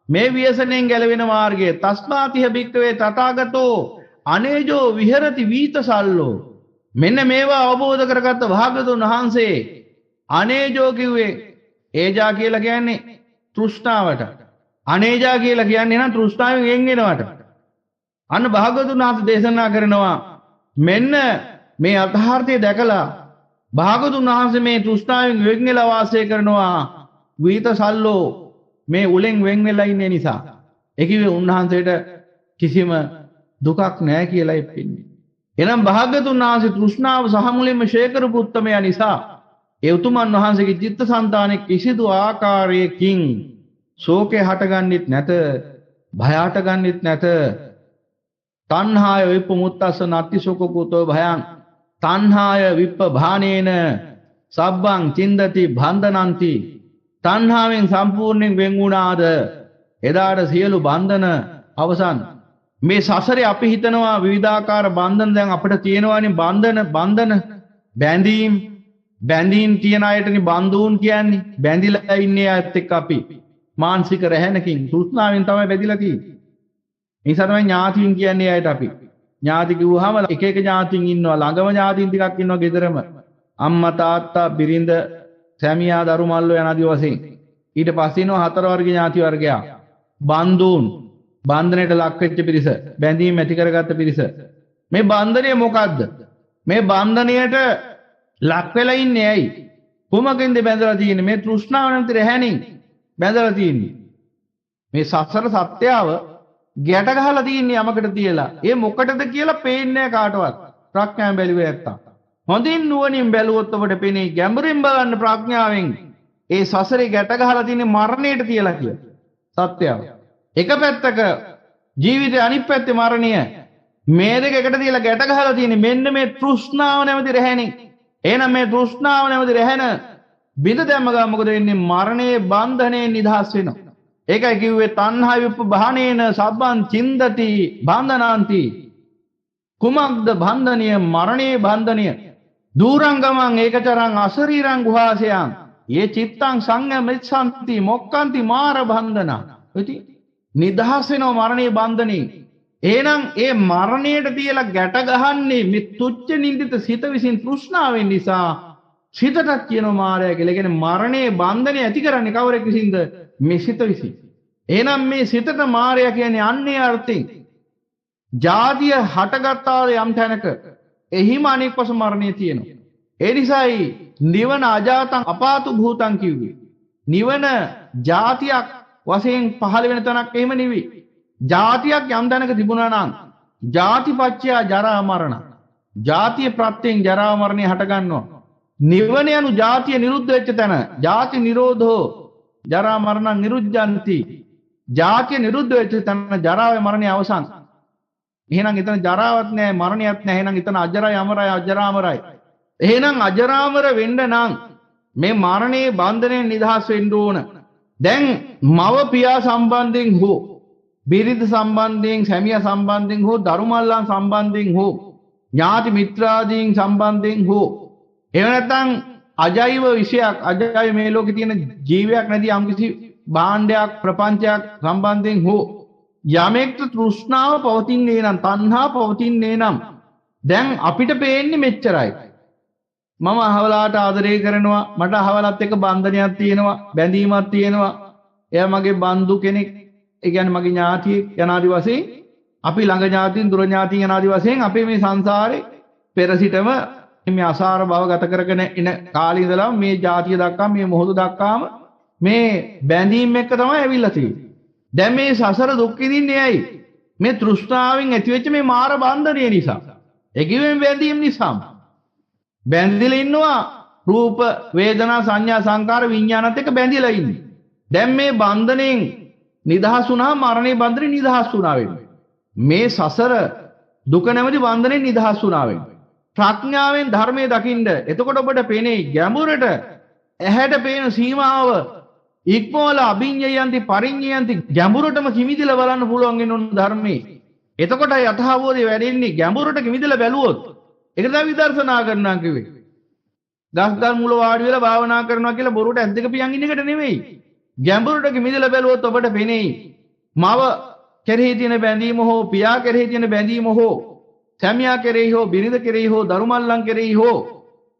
මේ ව්‍යසනයෙන් ගැලවෙන මාර්ගය තස්මාතිහ භික්කවේ තථාගතෝ අනේජෝ විහෙරති වීතසල්ලෝ. මෙන්න මේවා අවබෝධ කරගත්ත භාගතුන් වහන්සේ අනේජෝ කිව්වේ ඒජා කියලා කියන්නේ තෘෂ්ණාවට. අනේජා කියලා කියන්නේ නම් තෘෂ්ණාවෙන් එන් වෙනවට. අන්න භාගතුන් වහන්සේ දේශනා කරනවා මෙන්න මේ අර්ථාර්ථය දැකලා භාගතුන් වහන්සේ මේ තෘෂ්ණාවෙන් වෙන් වෙලා වාසය කරනවා. වීතසල්ලෝ මේ උලෙන් වෙන් වෙලා ඉන්න නිසා. ඒ කිව්වේ උන්වහන්සේට කිසිම දුකක් නැහැ කියලා ඉපින්නේ. එනම් භාගතුන් වහන්සේ තෘෂ්ණාව සහ මුලින්ම ෂේ කරපු උත්තමයා නිසා ඒ උතුමන් වහන්සේගේ චිත්තසංතානයේ කිසිදු ආකාරයකින් ශෝකේ හටගන්නෙත් නැත, භය හටගන්නෙත් නැත. තණ්හාය විපමුත්තස්ස නත්ති සෝකෝතෝ භයං තණ්හාය විප්පභානේන සබ්බං චින්දති බන්ධනಂತಿ. තණ්හාවෙන් සම්පූර්ණයෙන් වෙන් වුණාද එදාට සියලු බන්ධන අවසන්. මේ සසරේ අපි හිතනවා විවිධාකාර බන්ධන දැන් අපිට තියෙනවානේ. බන්ධන බැඳීම් තියන අයටනේ බන්ධූන් කියන්නේ. බැඳිලා ඉන්නේ අයත් එක්ක අපි මානසික රැහැනකින් තෘෂ්ණාවෙන් තමයි බැඳිලා තියෙන්නේ. ඒ තමයි ඥාතීන් කියන්නේ අයට අපි. ඥාති කිව්වහම එක එක ඥාතීන් ඉන්නවා. ළඟම ඥාතීන් ටිකක් ඉන්නවා ගෙදරම. අම්මා තාත්තා බිරිඳ සැමියා දරු මල්ලෝ යනාදී වශයෙන්. ඊට පස්සේ ඉන්නවා හතර වර්ග ඥාති වර්ගයක්. බන්දුන් බන්ධනයට ලක් වෙච්ච පිරිස, බැඳීම් ඇති කරගත්ත පිරිස. මේ බන්ධනය මොකද්ද? මේ බන්ධනයට ලක් වෙලා ඉන්නේ ඇයි? කුමකින්ද බැඳලා තියෙන්නේ? මේ තෘෂ්ණාව නැති රැහැණින් බැඳලා තියෙන්නේ. මේ සසර සත්‍යාව ගැට ගහලා තියෙන්නේ යමකට තියලා. ඒ මොකටද කියලා පේන්නේ කාටවත්. ප්‍රඥාවෙන් බැලුවේ නැත්තම්. හොඳින් නුවණින් බැලුවොත් ඔබට පේන්නේ ගැඹුරින් බලන්න ප්‍රඥාවෙන් ඒ සසරේ ගැට ගහලා තියෙන්නේ මරණයට තියලා කියලා. සත්‍යාව. එක පැත්තක ජීවිතේ අනිත් පැත්තේ මරණය. මේ දෙක එකට තියලා ගැට ගහලා තියෙන්නේ මෙන්න මේ තෘෂ්ණාව නැමැති රැහැණින්. එහෙනම් මේ තෘෂ්ණාව නැමැති රැහැන බිඳ දැම්ම ගා මොකද වෙන්නේ? මරණයේ බන්ධනයෙන් නිදහස් වෙනවා. ඒකයි කිව්වේ තණ්හා විප්පබහණේන සබ්බං චින්දති බන්ධනාන්ති. කුමක්ද බන්ධනය? මරණයේ බන්ධනය. දූරංගමං ඒකචරං අශරීරං ගුහාසයං යේ චිත්තං සංයමෙච්ඡන්ති මොක්ඛන්ති මාර බන්ධනා. ඉතින් නිදහස් වෙනවා මරණයේ බන්ධනේ. එහෙනම් ඒ මරණයට තියලා ගැට ගහන්නේ මේ තුච්ච නින්දිත සිත විසින් තෘෂ්ණාවෙන් නිසා සිතට කියනවා මායя කියලා. ඒ කියන්නේ මරණයේ බන්ධනේ ඇති කරන්නේ කවරෙක් විසින්ද? මේ සිත විසින්. එහෙනම් මේ සිතට මායя කියන්නේ අන්නේ අර්ථයෙන් ජාතිය හටගත්තා යම් තැනක එහිම අනෙක්වස මරණය තියෙනවා. ඒ නිසායි නිවන අජාතං අපාතු භූතං කිව්වේ. නිවන ජාතියක් වශයෙන් පහළ වෙන තැනක් එහෙම නෙවෙයි. ජාතියක් යම් තැනක තිබුණා නම් ජාතිපච්චය ජරා මරණ. ජාතිය ප්‍රත්‍යයෙන් ජරා මරණය හට ගන්නවා. නිවන යනු ජාතිය නිරුද්ධ වෙච්ච තැන. ජාති නිරෝධෝ ජරා මරණ නිරුද්ධಂತಿ. ජාතිය නිරුද්ධ වෙච්ච තැන ජරාවේ මරණය අවසන්. එහෙනම් එතන ජරාවක් නැහැ, මරණයක් නැහැ. එහෙනම් එතන අජරයි අමරයි අජරාමරයි. එහෙනම් අජරාමර වෙන්න නම් මේ මරණයේ බන්ධනයෙන් නිදහස් වෙන්න ඕන. දැන් මව පියා සම්බන්ධයෙන් හෝ බිරිඳ සම්බන්ධයෙන්, සැමියා සම්බන්ධයෙන් හෝ දරුමල්ලන් සම්බන්ධයෙන් හෝ ඥාති මිත්‍රාදීන් සම්බන්ධයෙන් හෝ එහෙම නැත්නම් අජෛව විශයක්, අජෛව මේ ලෝකේ තියෙන ජීවයක් නැති යම්කිසි භාණ්ඩයක් ප්‍රපංචයක් සම්බන්ධයෙන් හෝ යමෙක්ට තෘෂ්ණාව පවතින්නේ නම්, තණ්හා පවතින්නේ නම් දැන් අපිට පේන්නේ මෙච්චරයි. මම අහවලාට ආදරය කරනවා, මට අහවලත් එක්ක බන්ධනයක් තියෙනවා, බැඳීමක් තියෙනවා. එයා මගේ බන්දු කෙනෙක්, ඒ කියන්නේ මගේ ඥාතියෙක් යනාදි වශයෙන් අපි ළඟ ඥාතීන් දුර ඥාතීන් යනාදි වශයෙන් අපේ මේ සංසාරේ පෙර සිටම මේ අසාර භව ගත කරගෙන ඉන කාලේ ඉඳලා මේ ජාතිය දක්වා මේ මොහොත දක්වාම මේ බැඳීම් එක්ක තමයි ඇවිල්ලා තියෙන්නේ. දැන් මේ සසර දුක් විඳින්නේ ඇයි? මේ තෘෂ්ණාවෙන් ඇතිවෙච්ච මේ මාර බන්ධනය නිසා. ඒ කිව්වෙන් බැඳීම් නිසාම. බැඳිලා ඉන්නවා රූප, වේදනා, සංඥා, සංකාර, විඥානත් එක්ක බැඳිලා ඉන්නේ. දැන් මේ බන්ධනෙන් නිදහස් වුණා, මරණේ බන්ධනේ නිදහස් වුණා වෙන්නේ. මේ සසර දුක නැමැති බන්ධනෙන් නිදහස් වුණා වෙන්නේ. ප්‍රඥාවෙන් ධර්මයේ දකින්න. එතකොට ඔබට පේන්නේ ගැඹුරට ඇහැට පේන සීමාව ඉක්මවල අභිඤ්ඤයන්ති පරිඤ්ඤයන්ති ගැඹුරටම කිමිදිලා බලන්න පුළුවන් වෙන ධර්මයේ. එතකොට යථාබෝධය වැඩෙන්නේ ගැඹුරට කිමිදිලා බැලුවොත්. ඒක තමයි විදර්ශනා කරනවා කිව්වේ. ගස්ගල් මුල වාඩි වෙලා භාවනා කරනවා කියලා බොරුවට ඇස් දෙක පියන් ඉන්න එකට නෙවෙයි. ගැඹුරට කිමිදිලා බැලුවොත් ඔබට පේන්නේ මව කෙරෙහි තියෙන බැඳීම හෝ පියා කෙරෙහි තියෙන බැඳීම හෝ සැමියා කෙරෙහි හෝ බිරිඳ කෙරෙහි හෝ දරුමල්ලන් කෙරෙහි හෝ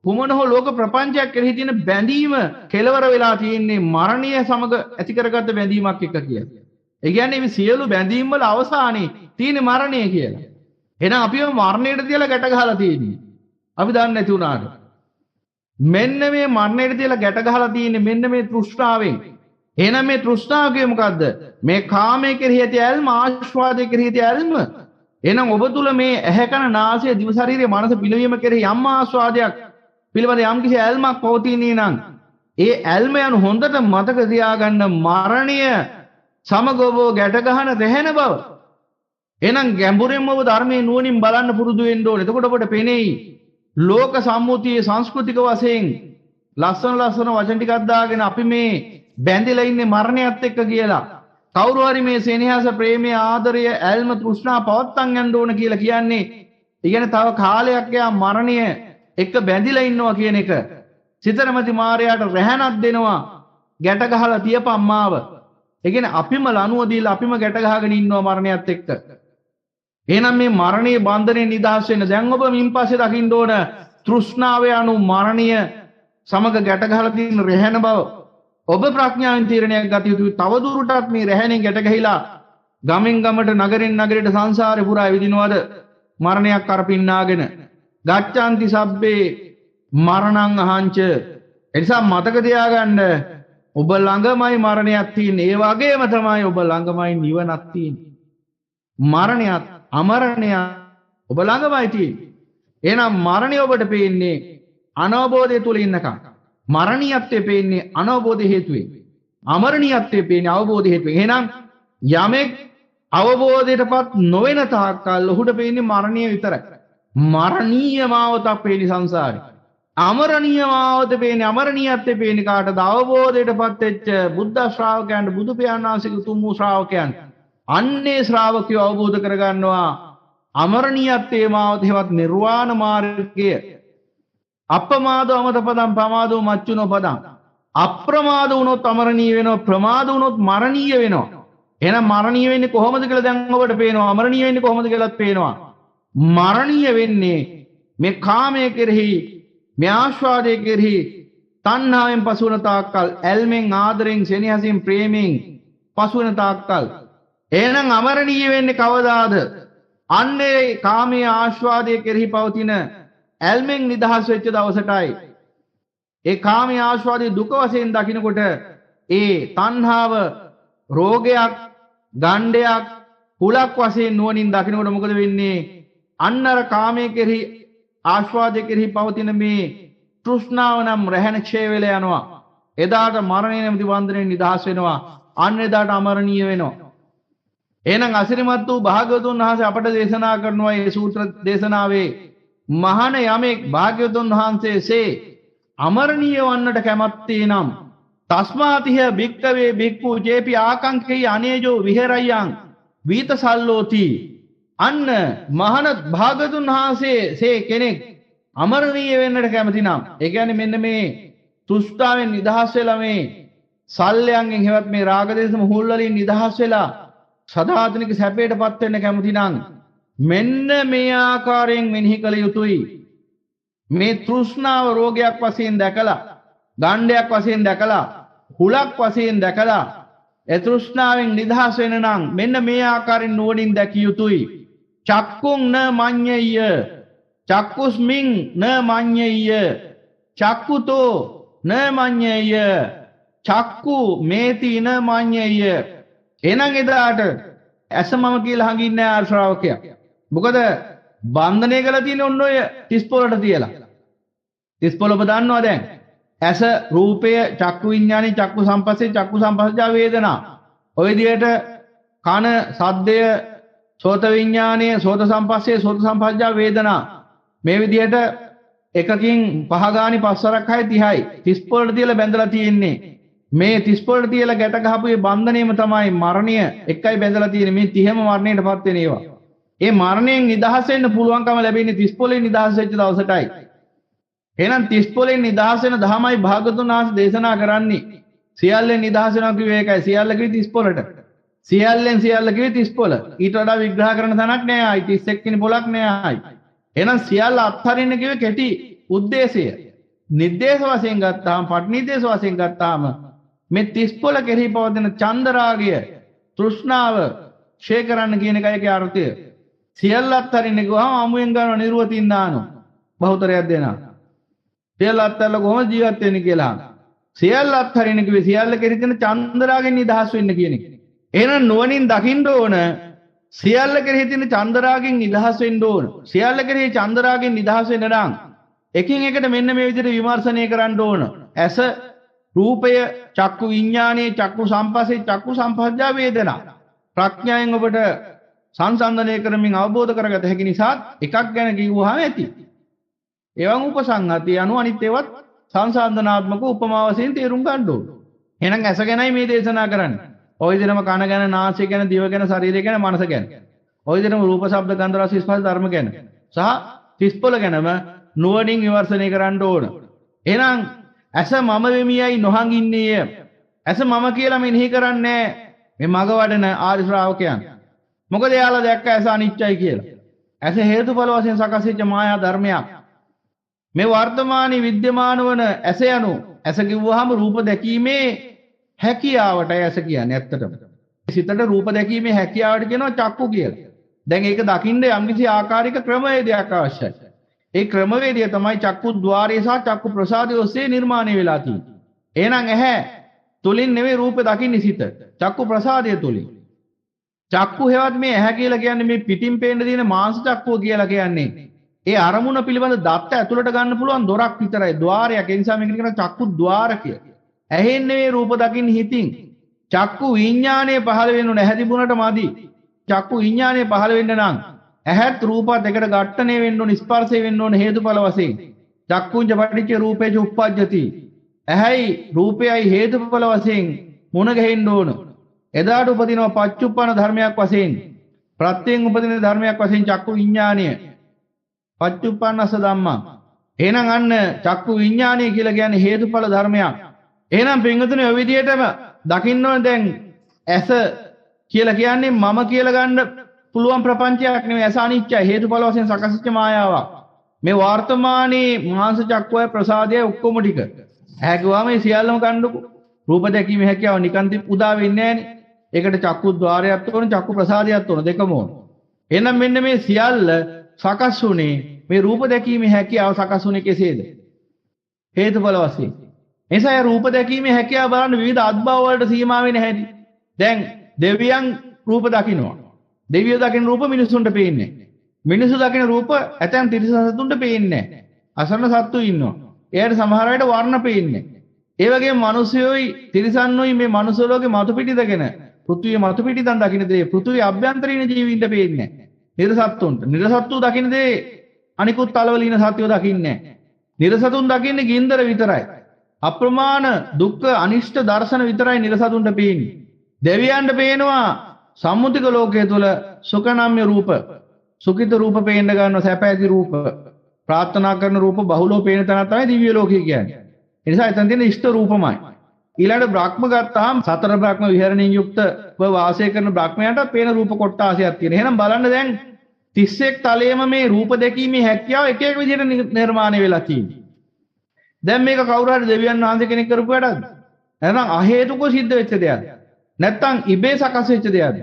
කුමන හෝ ලෝක ප්‍රපංචයක් කෙරෙහි තියෙන බැඳීම කෙලවර වෙලා තියෙන්නේ මරණය සමග ඇති කරගත්ත බැඳීමක් එක්ක කියලා. ඒ කියන්නේ මේ සියලු බැඳීම් වල අවසානයේ තියෙන මරණය කියලා. එහෙනම් අපිව මරණයට තියලා ගැට ගහලා තියෙන්නේ. අපි දන්නේ නැති වුණාට. මෙන්න මේ මරණයට තියලා ගැට ගහලා තියෙන්නේ මෙන්න මේ තෘෂ්ණාවෙන්. එහෙනම් මේ තෘෂ්ණාව කියේ මොකද්ද? මේ කාමයේ කෙරෙහි ඇති ඇල්ම, ආස්වාදයේ කෙරෙහි ඇති ඇල්ම. එහෙනම් ඔබ තුල මේ ඇහැ කන නාසය දිව ශරීරය මනස පිළිවීම කෙරෙහි යම් ආස්වාදයක් පිළිබඳ යම් කිසි ඇල්මක් පවතින්නේ නම් ඒ ඇල්ම යන හොඳට මතක තියාගන්න මරණය සමග ඔබ ගැට ගන්න රැහෙන බව. එහෙනම් ගැඹුරින්ම ඔබ ධර්මයේ නුවණින් බලන්න පුරුදු වෙන්න ඕනේ. එතකොට ඔබට පෙනෙයි ලෝක සම්මුතියේ සංස්කෘතික වශයෙන් ලස්සන වචන ටිකක් දාගෙන අපි මේ බැඳිලා ඉන්නේ මරණයත් එක්ක කියලා. කවුරු හරි මේ සෙනෙහස, ප්‍රේමය, ආදරය, ඇල්ම, තෘෂ්ණා පවත්තන් යන්න ඕන කියලා කියන්නේ. ඒ කියන්නේ තව කාලයක් යා මරණය එක්ක බැඳිලා ඉන්නවා කියන එක. සිතරමැති මායයට රැහැනක් දෙනවා. ගැට ගහලා තියපම් මාව. ඒ කියන්නේ අපිම ලනුව දීලා අපිම ගැට ගහගෙන ඉන්නවා මරණයත් එක්ක. එහෙනම් මේ මරණයේ බන්ධනේ නිදහස් වෙන්න දැන් ඔබ මින් පස්සේ දකින්න ඕන තෘෂ්ණාව යනු මරණය සමග ගැට ගහලා තියෙන රැහැන බව. ඔබ ප්‍රඥාවෙන් තීරණයක් ගත යුතුයි. තව දුරටත් මේ රැහැණෙන් ගැට ගහිලා ගමෙන් ගමට නගරෙන් නගරයට සංසාරේ පුරා විදිනවද මරණයක් කරපින්නාගෙන. ගච්ඡanti සබ්බේ මරණං අහංච. එනිසා මතක තියාගන්න ඔබ ළඟමයි මරණයක් තියෙන්නේ. ඒ වගේම තමයි ඔබ ළඟමයි නිවනක් තියෙන්නේ. මරණයත් අමරණයත් ඔබ ළඟමයි තියෙන්නේ. එහෙනම් මරණය ඔබට පේන්නේ අනවබෝධය තුල ඉන්නකම්. මරණීයත්වයේ පේන්නේ අනවබෝධ හේතුවෙන්. අමරණීයත්වයේ පේන්නේ අවබෝධ හේතුවෙන්. එහෙනම් යමෙක් අවබෝධයටපත් නොවන තාක්කල් ඔහුට පේන්නේ මරණය විතරයි. මරණීය මාවතක් පේන්නේ සංසාරේ. අමරණීය මාවත පේන්නේ අමරණීයත්වයේ පේන්නේ කාටද? අවබෝධයටපත් වෙච්ච බුද්ධ ශ්‍රාවකයන්ට, බුදු පියාණන් වහන්සේගේ උතුම් වූ ශ්‍රාවකයන්. අන්නේ ශ්‍රාවකයෝ අවබෝධ කරගන්නවා අමරණීයත්වයේ මාවත හේවත් නිර්වාණ මාර්ගය. අප්‍රමාදෝ අමත පදම් ප්‍රමාදෝ මච්චුනෝ පදම්. අප්‍රමාද වුණොත් අමරණීය වෙනවා, ප්‍රමාද වුණොත් මරණීය වෙනවා. එහෙනම් මරණීය වෙන්නේ කොහොමද කියලා දැන් ඔබට පේනවා. අමරණීය වෙන්නේ කොහොමද කියලාත් පේනවා. මරණීය වෙන්නේ මේ කාමයේ කෙරෙහි, මේ ආස්වාදයේ කෙරෙහි තණ්හාවෙන් පසුවන තාක්කල්, ඇල්මෙන්, ආදරෙන්, සෙනෙහසින්, ප්‍රේමයෙන් පසුවන තාක්කල්. එහෙනම් අමරණීය වෙන්නේ කවදාද? අන්නේ කාමයේ ආස්වාදයේ කෙරෙහි පවතින ඇල්මෙන් නිදහස් වෙච්ච දවසටයි. ඒ කාමයේ ආස්වාදයේ දුක වශයෙන් දකිනකොට ඒ තණ්හාව රෝගයක්, ගණ්ඩයක්, කුලක් වශයෙන් නුවණින් දකිනකොට මොකද වෙන්නේ? අන්නර කාමයේ කෙරෙහි, ආස්වාදයේ කෙරෙහි පවතින මේ තෘෂ්ණාව නම් රැහැණ ක්ෂය වෙලා යනවා. එදාට මරණය නැමැති බන්ධනයෙන් නිදහස් වෙනවා. අන්න එදාට අමරණීය වෙනවා. එහෙනම් අසිරිමත් වූ භාග්‍යවතුන් වහන්සේ අපට දේශනා කරනවා මේ සූත්‍ර දේශනාවේ මහාන යමෙක් භාග්‍යවතුන් වහන්සේසේ අමරණීය වන්නට කැමැත්තේ නම් තස්මාතිහ භික්කවේ භික්ඛු චේපි ආකංකේ අනේජෝ විහෙරයන් වීතසල්ලෝති. අන්න මහාන භාග්‍යවතුන් වහන්සේසේ කෙනෙක් අමරණීය වෙන්නට කැමති නම්, ඒ කියන්නේ මෙන්න මේ තුෂ්ඨාවෙන් නිදහස් වෙලා මේ සල්ලයන්ගෙන් හෙවත් මේ රාගදේශ මුහුල් වලින් නිදහස් වෙලා සදාතනික සැපයටපත් වෙන්න කැමති නම් මෙන්න මේ ආකාරයෙන් මෙනෙහි කළ යුතුයි. මේ තෘෂ්ණාව රෝගයක් වශයෙන් දැකලා, ගණ්ඩයක් වශයෙන් දැකලා, හුලක් වශයෙන් දැකලා ඒ තෘෂ්ණාවෙන් නිදහස් වෙන්න නම් මෙන්න මේ ආකාරයෙන් නුවණින් දැකිය යුතුයි. චක්කුං න මඤ්ඤය, චක්කුස්මින් න මඤ්ඤය, චක්කුතෝ න මඤ්ඤය, චක්කු මේති න මඤ්ඤය. එහෙනම් එදාට ඇස මම කියලා හංගින්නේ ආර්ය ශ්‍රාවකයා. මොකද බන්ධනය කරලා තියෙන්නේ ඔන්න ඔය 30 පොළට තියලා. 30 පොළ ඔබ දන්නවා දැන්. ඇස, රූපය, චක්කු විඥානේ, චක්කු සංපස්සේ, චක්කු සංපස්සජා වේදනා. ඔය විදිහට කන, සද්දය, සෝත විඥානය, සෝත සංපස්සේ, සෝත සංපස්සජා වේදනා. මේ විදිහට එකකින් පහ ගානි පස්වරක් 6 30යි. 30 පොළට තියලා බැඳලා තියෙන්නේ. මේ 30 පොළට තියලා ගැට ගහපු මේ බන්ධනයම තමයි මරණය එකයි බැඳලා තියෙන්නේ. මේ 30ම මරණයටපත් වෙන ඒවා. ඒ මරණයෙන් නිදහස් වෙන්න පුළුවන්කම ලැබෙන්නේ 30 පොළෙන් නිදහස් වෙච්ච දවසටයි. එහෙනම් 30 පොළෙන් නිදහස් වෙන ධමයි භාගතුන් වහන්සේ දේශනා කරන්නේ. සියල්ලෙන් නිදහස් වෙනවා කිව්වේ ඒකයි. සියල්ල කිව්වේ 30 පොළට. සියල්ලෙන් සියල්ල කිව්වේ 30 පොළ. ඊට වඩා විග්‍රහ කරන තැනක් නෑ ආයි. 31 වෙනි පොළක් නෑ ආයි. එහෙනම් සියල්ල අත්හරින්න කිව්වේ කෙටි උද්දේශය. නිर्देश වශයෙන් ගත්තාම, පටිනිर्देश වශයෙන් ගත්තාම මේ 30 පොළ කෙරෙහි පවතින චන්දරාගය, තෘෂ්ණාව ක්ෂය කරන්න කියන එකයි ඒකේ අර්ථය. සියල්ලත් හරින්න ගියාම අමුයෙන් ගන්න නිර්වතින් දානවා. බහුතරයක් දෙනා. සියල්ලත් හරලා කොහොමද ජීවත් වෙන්නේ කියලා. සියල්ලත් හරින්න කිව්වේ සියල්ල කෙරෙහි තියෙන චන්දරාගෙන් නිදහස් වෙන්න කියන එක. එහෙනම් නුවණින් දකින්න ඕන සියල්ල කෙරෙහි තියෙන චන්දරාගෙන් නිදහස් වෙන්න ඕන. සියල්ල කෙරෙහි චන්දරාගෙන් නිදහස් වෙන්න නම් එකින් එකට මෙන්න මේ විදිහට විමර්ශනය කරන්න ඕන. ඇස, රූපය, චක්කු විඥානේ, චක්කු සංපස්සේ, චක්කු සංපස්සජා වේදනා. ප්‍රඥාවෙන් ඔබට සංසන්දනය කරමින් අවබෝධ කරගත හැකි නිසා එකක් ගැන කිව්වහම ඇති. එවන් උපසංහතිය අනුව අනිත් ඒවත් සංසන්දනාත්මක උපමා වශයෙන් තේරුම් ගන්න ඕන. එහෙනම් ඇස ගැනයි මේ දේශනා කරන්නේ. ওই විදිහම කන ගැන, නාසය ගැන, දිව ගැන, ශරීරය ගැන, මනස ගැන. ওই විදිහම රූප, ශබ්ද, ගන්ධ, රස, ස්පර්ශ ධර්ම ගැන. සහ 30 පොළ ගැනම නුවණින් විමර්ශනය කරන්න ඕන. එහෙනම් ඇස මම වෙමියයි නොහඟින්නේය. ඇස මම කියලා මෙනෙහි කරන්නේ මේ මග වඩන ආර්ය ශ්‍රාවකයන්. මොකද එයාලා දැක්ක ඇස අනිත්‍යයි කියලා. ඇස හේතුඵල වශයෙන් සකස් වෙච්ච මායා ධර්මයක්. මේ වර්තමානයේ विद्यमान වන ඇස යනු ඇස කිව්වහම රූප දැකීමේ හැකියාවටයි ඇස කියන්නේ ඇත්තටම. සිතට රූප දැකීමේ හැකියාවට කියනවා චක්කු කියලා. දැන් ඒක දකින්න යම්කිසි ආකාරික ක්‍රමවේදයක් අවශ්‍යයි. ඒ ක්‍රමවේදය තමයි චක්කු ద్వාරය සහ චක්කු ප්‍රසාදය ඔස්සේ නිර්මාණය වෙලා තියෙන්නේ. එහෙනම් ඇහැ තුලින් නෙවෙයි රූප දකින්නේ සිත. චක්කු ප්‍රසාදය තුලින්. චක්කු හේවත් මේ ඇහැ කියලා කියන්නේ මේ පිටින් පේන්න තියෙන මාංශ චක්කුව කියලා කියන්නේ. ඒ අරමුණ පිළිබඳ දත්ත ඇතුළට ගන්න පුළුවන් දොරක් විතරයි. ద్వාරයක්. ඒ නිසා මේකට කියනවා චක්කු ద్వාර කියලා. ඇහෙන් නෙවෙයි රූප දකින්නේ හිතින්. චක්කු විඥානය පහළ වෙන්න ඕන. ඇහැ තිබුණට මදි. චක්කු විඥානය පහළ වෙන්න නම් ඇහත් රූපත් එකට ඝට්ටණය වෙන්න ඕන, ස්පර්ශය වෙන්න ඕන හේතුඵල වශයෙන්. චක්කුංච පටිච්ච රූපේච උප්පජ්ජති. ඇහැයි රූපයයි හේතුඵල වශයෙන් මුණ ගැහෙන්න ඕන. එදාට උපදිනවා පච්චුප්පන්න ධර්මයක් වශයෙන්. ප්‍රත්‍යයෙන් උපදින ධර්මයක් වශයෙන් චක්කු විඥානය. පච්චුප්පන්නස ධම්මා. එහෙනම් අන්න චක්කු විඥානය කියලා කියන්නේ හේතුඵල ධර්මයක්. එහෙනම් පින්වතුනි ඔය විදිහටම දකින්න ඕනේ දැන් ඇස කියලා කියන්නේ මම කියලා ගන්න පුළුවන් ප්‍රපංචයක් නෙවෙයි. ඇස අනිත්‍යයි. හේතුඵල වශයෙන් සකස්ච්ච මායාවක්. මේ වර්තමානයේ මාංශ චක්කෝය ප්‍රසාදය ඔක්කොම ටික. ඇහැ ගාම මේ සියල්ලම ගන්නකො. රූප දැකීමේ හැකියාව නිකන් උදා වෙන්නේ නැහනේ. ඒකට චක්කු ద్వාරයක් ඕන, චක්කු ප්‍රසාදයක් ඕන, දෙකම ඕන. එහෙනම් මෙන්න මේ සියල්ල සකස් වුනේ මේ රූප දැකීමේ හැකියාව සකස් වුනේ කෙසේද? හේතුඵල වශයෙන්. එනිසා රූප දැකීමේ හැකියාව බලන්න විවිධ අත්භව වලට සීමා වෙන්නේ නැහැටි. දැන් දෙවියන් රූප දකින්නවා. දෙවියෝ දකින්න රූප මිනිසුන්ට පේන්නේ නැහැ. මිනිසු දකින්න රූප ඇතැම් තිරිසනුන්ට පේන්නේ නැහැ. අසරණ සත්තු ඉන්නවා. එයාට සමහර වෙලාවට වර්ණ පේන්නේ නැහැ. ඒ වගේම මිනිස්සුයෝයි තිරිසන්නුයි මේ මනුස්ස ලෝකේ මතු පිටිදගෙන පෘථුවිය මතු පිටිදන් දකින්න දේ පෘථුවිය අභ්‍යන්තරීන ජීවීන්ට පේන්නේ නැහැ. නිරසත්තුන්ට. නිරසත්තු දකින්න දේ අනිකුත් තලවල ඉන සත්‍යෝ දකින්නේ නැහැ. නිරසතුන් දකින්නේ ගින්දර විතරයි. අප්‍රමාණ දුක්ඛ අනිෂ්ට දර්ශන විතරයි නිරසතුන්ට පේන්නේ. දෙවියන්ට පේනවා සම්මුතික ලෝකයේ තුල සුඛනම්ය රූප, සුඛිත රූප පේන්න ගන්නවා, සැප ඇති රූප, ප්‍රාර්ථනා කරන රූප බහුලව පේන තැන තමයි දිව්‍ය ලෝකය කියන්නේ. ඒ නිසා එතන තියෙන ඉෂ්ට රූපමයි. ඊළඟට බ්‍රහ්ම ගත්තාම සතර බ්‍රහ්ම විහරණයෙන් යුක්තව වාසය කරන බ්‍රහ්මයාට පේන රූප කොටාසයක් තියෙනවා. එහෙනම් බලන්න දැන් 31 තලයේම මේ රූප දැකීමේ හැකියාව එක එක විදිහට නිර්මාණය වෙලා තියෙනවා. දැන් මේක කවුරු හරි දෙවියන් වහන්සේ කෙනෙක් කරපු වැඩක්ද? එහෙනම් අහේතුක සිද්ධ වෙච්ච දෙයක්ද? නැත්තම් ඉබේ සකස් වෙච්ච දෙයක්ද?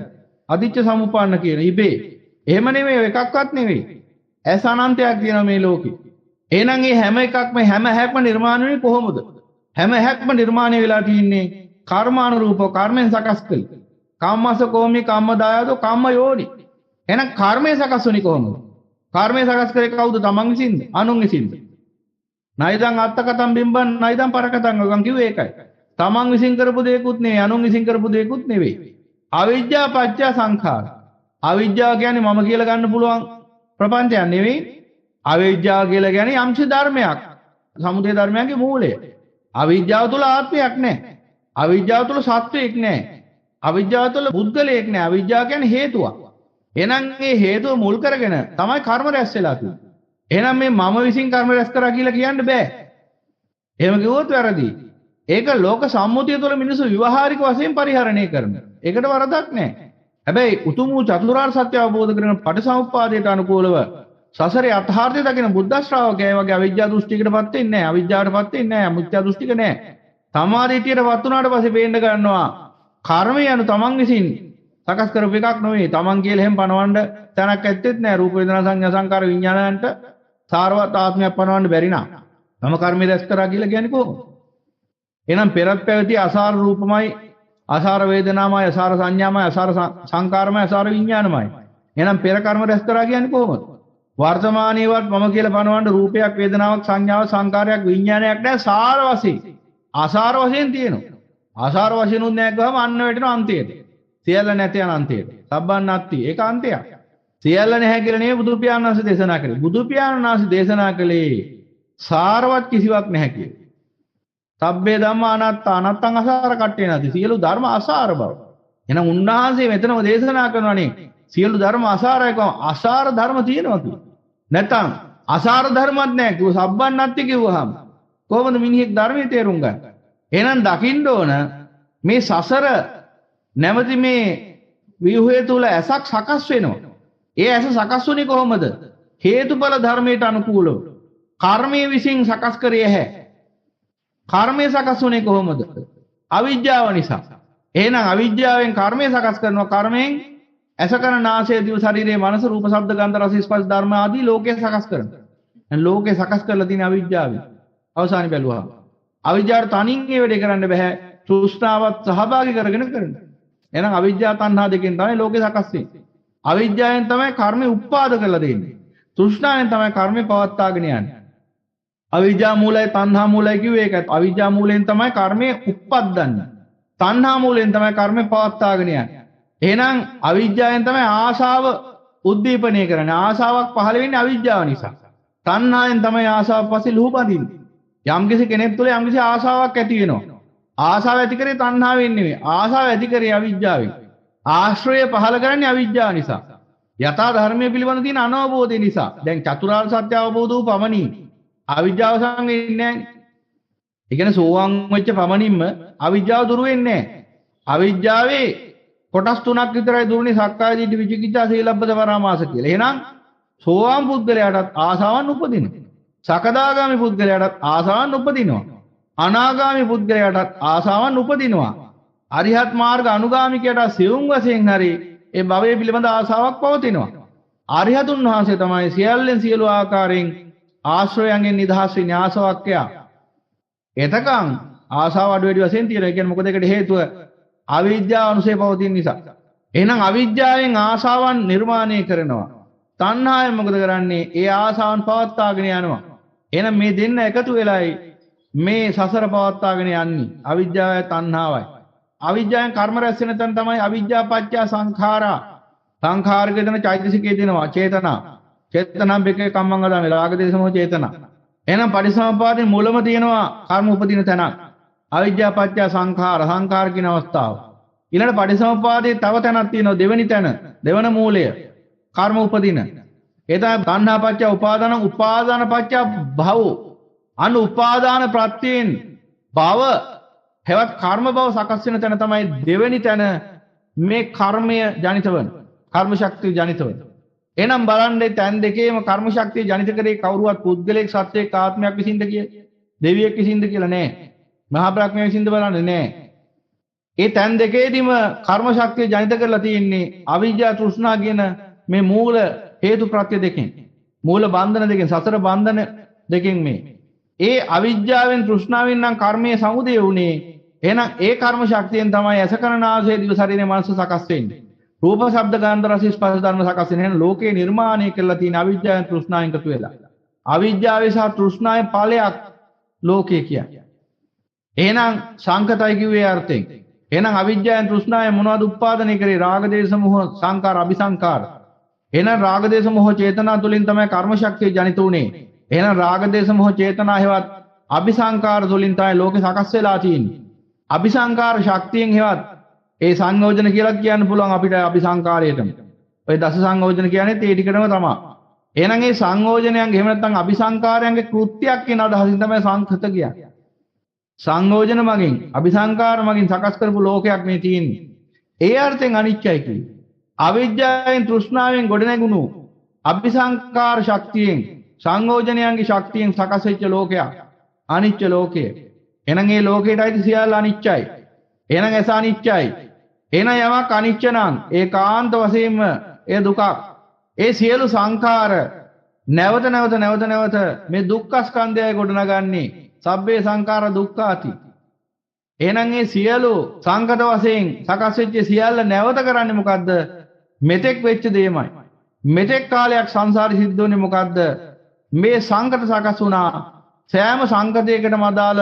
අදිච්ච සමුප්පන්න කියන ඉබේ. එහෙම නෙමෙයි එකක්වත් නෙවෙයි. ඇස අනන්තයක් තියෙනවා මේ ලෝකේ. එහෙනම් මේ හැම එකක්ම හැම හැක්ම නිර්මාණය වෙන්නේ කොහොමද? හැම හැක්ම නිර්මාණය වෙලා තින්නේ කර්මානුරූපව කර්මෙන් සකස් කළේ. කම්මස කෝමි කම්මදායදෝ කම්ම යෝනි. එහෙනම් කර්මය සකස් වෙන්නේ කොහොමද? කර්මය සකස් කරේ කවුද? තමන් විසින්ද? අනුන් විසින්ද? නයිදං අත්තකතම් බිම්බන් නයිදං පරකතං ගම් කිව්වේ ඒකයි. තමන් විසින් කරපු දෙයක්ුත් නෙවෙයි, අනුන් විසින් කරපු දෙයක්ුත් නෙවෙයි. අවිජ්ජා පත්‍ය සංඛාර. අවිජ්ජාව කියන්නේ මම කියලා ගන්න පුළුවන් ප්‍රපංචයක් නෙවෙයි. අවිජ්ජාව කියලා කියන්නේ යම්සි ධර්මයක්. සමුදය ධර්මයන්ගේ මූලය. අවිජ්ජාව තුළ ආත්මයක් නැහැ. අවිජ්ජාව තුළ සත්වයක් නැහැ. අවිජ්ජාව තුළ බුද්ධලයක් නැහැ. අවිජ්ජාව කියන්නේ හේතුවක්. එහෙනම් මේ හේතුව මුල් කරගෙන තමයි කර්ම රැස් වෙලා තියෙන්නේ. එහෙනම් මේ මම විසින් කර්ම රැස් කරා කියලා කියන්න බෑ. එහෙම කිව්වොත් වැරදි. ඒක ලෝක සම්මුතිය තුළ මිනිස්සු විවහාරික වශයෙන් පරිහරණය කරනවා. ඒකට වරදක් නැහැ. හැබැයි උතුම් වූ චතුරාර්ය සත්‍ය අවබෝධ කරගෙන පටිසමුප්පාදයට අනුකූලව සසරේ අර්ථාර්ථය දකින බුද්ධ ශ්‍රාවකයා වගේ අවිජ්ජා දෘෂ්ටියකටපත් වෙන්නේ නැහැ. අවිජ්ජාවටපත් වෙන්නේ නැහැ. මුත්‍යා දෘෂ්ටික නැහැ. සමාධියටපත් වුණාට පස්සේ පේන්න ගන්නවා කර්මය anu තමන් විසින් සකස් කරපු එකක් නෙවෙයි. තමන් කියලා එහෙම පනවන්න තැනක් ඇත්තෙත් නැහැ. රූප වේදනා සංඥා සංකාර විඥානයන්ට සාරවත් ආත්මයක් පනවන්න බැරි නා. තම කර්මය දැස් කරා කියලා කියන්නේ කොහොමද? එහෙනම් පෙරත් පැවති අසාර රූපමයි, අසාර වේදනාමයි, අසාර සංඥාමයි, අසාර සංකාරමයි, අසාර විඥානමයි. එහෙනම් පෙර කර්ම රැස් කරා කියන්නේ කොහොමද? වර්තමානයේවත් මම කියලා පනවන්න රූපයක්, වේදනාවක්, සංඥාවක්, සංකාරයක්, විඥානයක් නැහැ. සාර වශයෙන්, අසාර වශයෙන් තියෙනවා. අසාර වශයෙන් උත් නැහැ ගහම අන්න වැටෙන අන්තයට. සියල්ල නැති යන අන්තයට. සබ්බන්නත්ති ඒක අන්තයක්. සියල්ල නැහැ කියලා නේ බුදු පියාණන් වහන්සේ දේශනා කළේ. බුදු පියාණන් වහන්සේ දේශනා කළේ සාරවත් කිසිවක් නැහැ කියලා. සබ්බේ ධම්මා අනාත්තා අනාත්තං අසාර කට්ටේ නැති. සියලු ධර්ම අසාර බව. එහෙනම් උන්වහන්සේ මෙතනම දේශනා කරනවානේ සියලු ධර්ම අසාරයි කොහොම අසාර ධර්ම තියෙනවා කියලා. නැත්තම් අසාර ධර්මයක් නැහැ කිව්ව සබ්බන්නත්ති කිව්වහම කොහොමද මිනිහෙක් ධර්මයේ තේරුම් ගන්න? එහෙනම් දකින්න ඕන මේ සසර නැමැති මේ ව්‍යුහය තුල ඇසක් සකස් වෙනවා. ඒ ඇස සකස් වුණේ කොහොමද? හේතුඵල ධර්මයට අනුකූලව. කර්මයේ විසින් සකස් කරේ ඇහැ. කර්මය සකස් වුණේ කොහොමද? අවිජ්ජාව නිසා. එහෙනම් අවිජ්ජාවෙන් කර්මය සකස් කරනවා. කර්මයෙන් ඇස කන නාසය දිව ශරීරයේ මනස රූප ශබ්ද ගන්ධ රස ස්පර්ශ ධර්ම ආදී ලෝකේ සකස් කරනවා. දැන් ලෝකේ සකස් කරලා තියෙන අවිජ්ජාවෙන් අවසානි බැලුවා. අවිජ්ජාවට තනින් ඒ වැඩේ කරන්න බෑ. තෘෂ්ණාවත් සහභාගී කරගෙන කරන්න. එහෙනම් අවිජ්ජා තණ්හා දෙකෙන් තමයි ලෝකේ සකස් වෙන්නේ. අවිජ්ජාවෙන් තමයි කර්මය උත්පාද කරලා දෙන්නේ. තෘෂ්ණාවෙන් තමයි කර්මය පවත්වාගෙන යන්නේ. අවිජ්ජා මූලයි තණ්හා මූලයි කිව්වේ ඒකයි. අවිජ්ජා මූලයෙන් තමයි කර්මය උත්පද්දන්නේ. තණ්හා මූලයෙන් තමයි කර්මය පවත්වාගෙන යන්නේ. එහෙනම් අවිජ්ජාවෙන් තමයි ආශාව උද්දීපනය කරන්නේ. ආශාවක් පහළ වෙන්නේ අවිජ්ජාව නිසා. තණ්හාවෙන් තමයි ආශාව පස්සේ ලුහුපදින්නේ. යම්කිසි කෙනෙක් තුළ යම්කිසි ආශාවක් ඇති වෙනවා. ආශාව ඇති කරේ තණ්හාවෙන් නෙවෙයි. ආශාව ඇති කරේ අවිජ්ජාවෙන්. ආශ්‍රය පහළ කරන්නේ අවිජ්ජාව නිසා. යථා ධර්මයේ පිළිබඳ තියෙන අනවබෝධය නිසා. දැන් චතුරාර්ය සත්‍ය අවබෝධ වූ පමණින් අවිජ්ජාව සංගේ ඉන්නේ නැහැ. ඒ කියන්නේ සෝවාන් වෙච්ච පමණින්ම අවිජ්ජාව දුරු වෙන්නේ නැහැ. අවිජ්ජාවේ කොටස් තුනක් විතරයි දුරුනේ සක්කාය දිට්ඨි විචිකිච්ඡා සීලබ්බත පරාමාස කියලා. එහෙනම් සෝවාන් පුද්ගලයාටත් ආසාවන් උපදිනවා. සකදාගාමි පුද්ගලයාටත් ආසාවන් උපදිනවා. අනාගාමි පුද්ගලයාටත් ආසාවන් උපදිනවා. අරිහත් මාර්ග අනුගාමිකයට සියුම් වශයෙන් හරි ඒ භවයේ පිළිබඳ ආසාවක් පවතිනවා. අරිහතුන් වහන්සේ තමයි සියල්ලෙන් සියලු ආකාරයෙන් ආශ්‍රයයන්ගෙන් නිදහස් වෙන්නේ ආසාවක්කයා. එතකන් ආසාව අඩු වැඩි වශයෙන් තියෙනවා. ඒ කියන්නේ මොකද ඒකට හේතුව අවිජ්ජා අනුසය පවතින නිසා. එහෙනම් අවිජ්ජාවෙන් ආසාවන් නිර්මාණය කරනවා. තණ්හාවෙන් මොකද කරන්නේ? ඒ ආසාවන් පවත්වාගෙන යනවා. එහෙනම් මේ දෙන්න එකතු වෙලයි මේ සසර පවත්වාගෙන යන්නේ. අවිජ්ජාවයි තණ්හාවයි. අවිජ්ජාවෙන් කර්ම රැස් වෙන තැන තමයි අවිජ්ජා පත්‍ය සංඛාරා. සංඛාරකේ දෙන චෛතසිකයේ දෙනවා චේතනා. චේතනා බෙකේ කම්මං වදාමේ රාග දේශ මොහ චේතනා. එහෙනම් පටිසමුපාදේ මුලම තියෙනවා කර්ම උපදින තැනක්. අවිජ්ජා පත්‍ය සංඛාර සංඛාර කියන අවස්ථාව. ඊළඟ පටිසමුපාදේ තව තැනක් තියෙනවා දෙවෙනි තැන. දෙවන මූලය කර්ම උපදින. ඒ තමයි තණ්හා පත්‍ය උපාදාන උපාදාන පත්‍ය භව. අනු උපාදාන ප්‍රත්‍යයෙන් භව හෙවත් කර්ම භව සකස් වෙන තැන තමයි දෙවෙනි තැන මේ කර්මය ජනිත වන. කර්ම ශක්තිය ජනිත වන. එහෙනම් බලන්න තැන් දෙකේම කර්ම ශක්තිය ජනිත කරේ කවුරුවත් පුද්ගලයෙක් සත්‍යයක් ආත්මයක් විසින්ද කිය. දෙවියෙක් විසින්ද කියලා නෑ. මහා බ්‍රහ්මයා විසින්ද බලන්නේ නෑ. ඒ තැන් දෙකේදීම කර්ම ශක්තිය ජනිත කරලා තියෙන්නේ අවිජ්ජා තෘෂ්ණා කියන මේ මූල හේතු ප්‍රත්‍ය දෙකෙන්. මූල බන්ධන දෙකෙන් සතර බන්ධන දෙකෙන් මේ. ඒ අවිජ්ජාවෙන් තෘෂ්ණාවෙන් නම් කර්මයේ සමුදය වුණේ. එහෙනම් ඒ කර්ම ශක්තියෙන් තමයි අසකරනාසයේ දිව ශරීරයේ මනස සකස් වෙන්නේ. රූප ශබ්ද ගන්ධ රස ස්පර්ශ ධර්ම සකස් වෙන. එහෙනම් ලෝකේ නිර්මාණය කරලා තියෙන අවිජ්ජාවෙන් තෘෂ්ණාවෙන් එකතු වෙලා. අවිජ්ජාවේ සහ තෘෂ්ණාවේ ඵලයක් ලෝකේ කියන්නේ. එහෙනම් සංකතයි කිව්වේ අර්ථයෙන්. එහෙනම් අවිජ්ජාවෙන් තෘෂ්ණාවෙන් මොනවද උත්පාදනය කරේ? රාග දේශ මොහ සංකාර අபிසංකාර. එහෙනම් රාග දේශ මොහ චේතනා තුලින් තමයි කර්ම ශක්තිය ජනිත උනේ. එහෙනම් රාග දේශ මොහ චේතනා හේවත් අபிසංකාර තුලින් තමයි ලෝකේ සකස් වෙලා තියෙන්නේ. අபிසංකාර ශක්තියෙන් හේවත් ඒ සංයෝජන කියලා කියන්න පුළුවන් අපිට අபிසංකාරයටම. ඔය දස සංයෝජන කියන්නේ ඒ ටිකටම තමයි. එහෙනම් ඒ සංයෝජනයන්ගේ එහෙම නැත්නම් අபிසංකාරයන්ගේ කෘත්‍යයක් කියන අදහසින් තමයි සංඛත කියන්නේ. සංයෝජන මගින් අபிසංකාර මගින් සකස් කරපු ලෝකයක් මේ තියෙන්නේ. ඒ අර්ථයෙන් අනිත්‍යයි කියන්නේ. අවිජ්ජාවෙන් තෘෂ්ණාවෙන් ගොඩනැගුණු අபிසංකාර ශක්තියෙන් සංයෝජනයන්ගේ ශක්තියෙන් සකස් වෙච්ච ලෝකයක් අනිත්‍ය ලෝකය. එහෙනම් ඒ ලෝකයටයි සියල්ල අනිත්‍යයි. එහෙනම් ඇස අනිත්‍යයි. එහෙනම් යමක් අනිත්‍ය නම් ඒකාන්ත වශයෙන්ම ඒ දුකක්. ඒ සියලු සංඛාර නැවත මේ දුක්ඛ ස්කන්ධයයි ගොඩනගන්නේ. සබ්බේ සංඛාර දුක්ඛාති. එහෙනම් මේ සියලු සංකත වශයෙන් සකස් වෙච්ච සියල්ල නැවත කරන්නේ මොකද්ද? මෙතෙක් වෙච්ච දෙයමයි. මෙතෙක් කාලයක් සංසාරේ සිද්ධ වුණේ මොකද්ද? මේ සංකත සකස් වුණා. සෑම සංකතයකටම අදාළ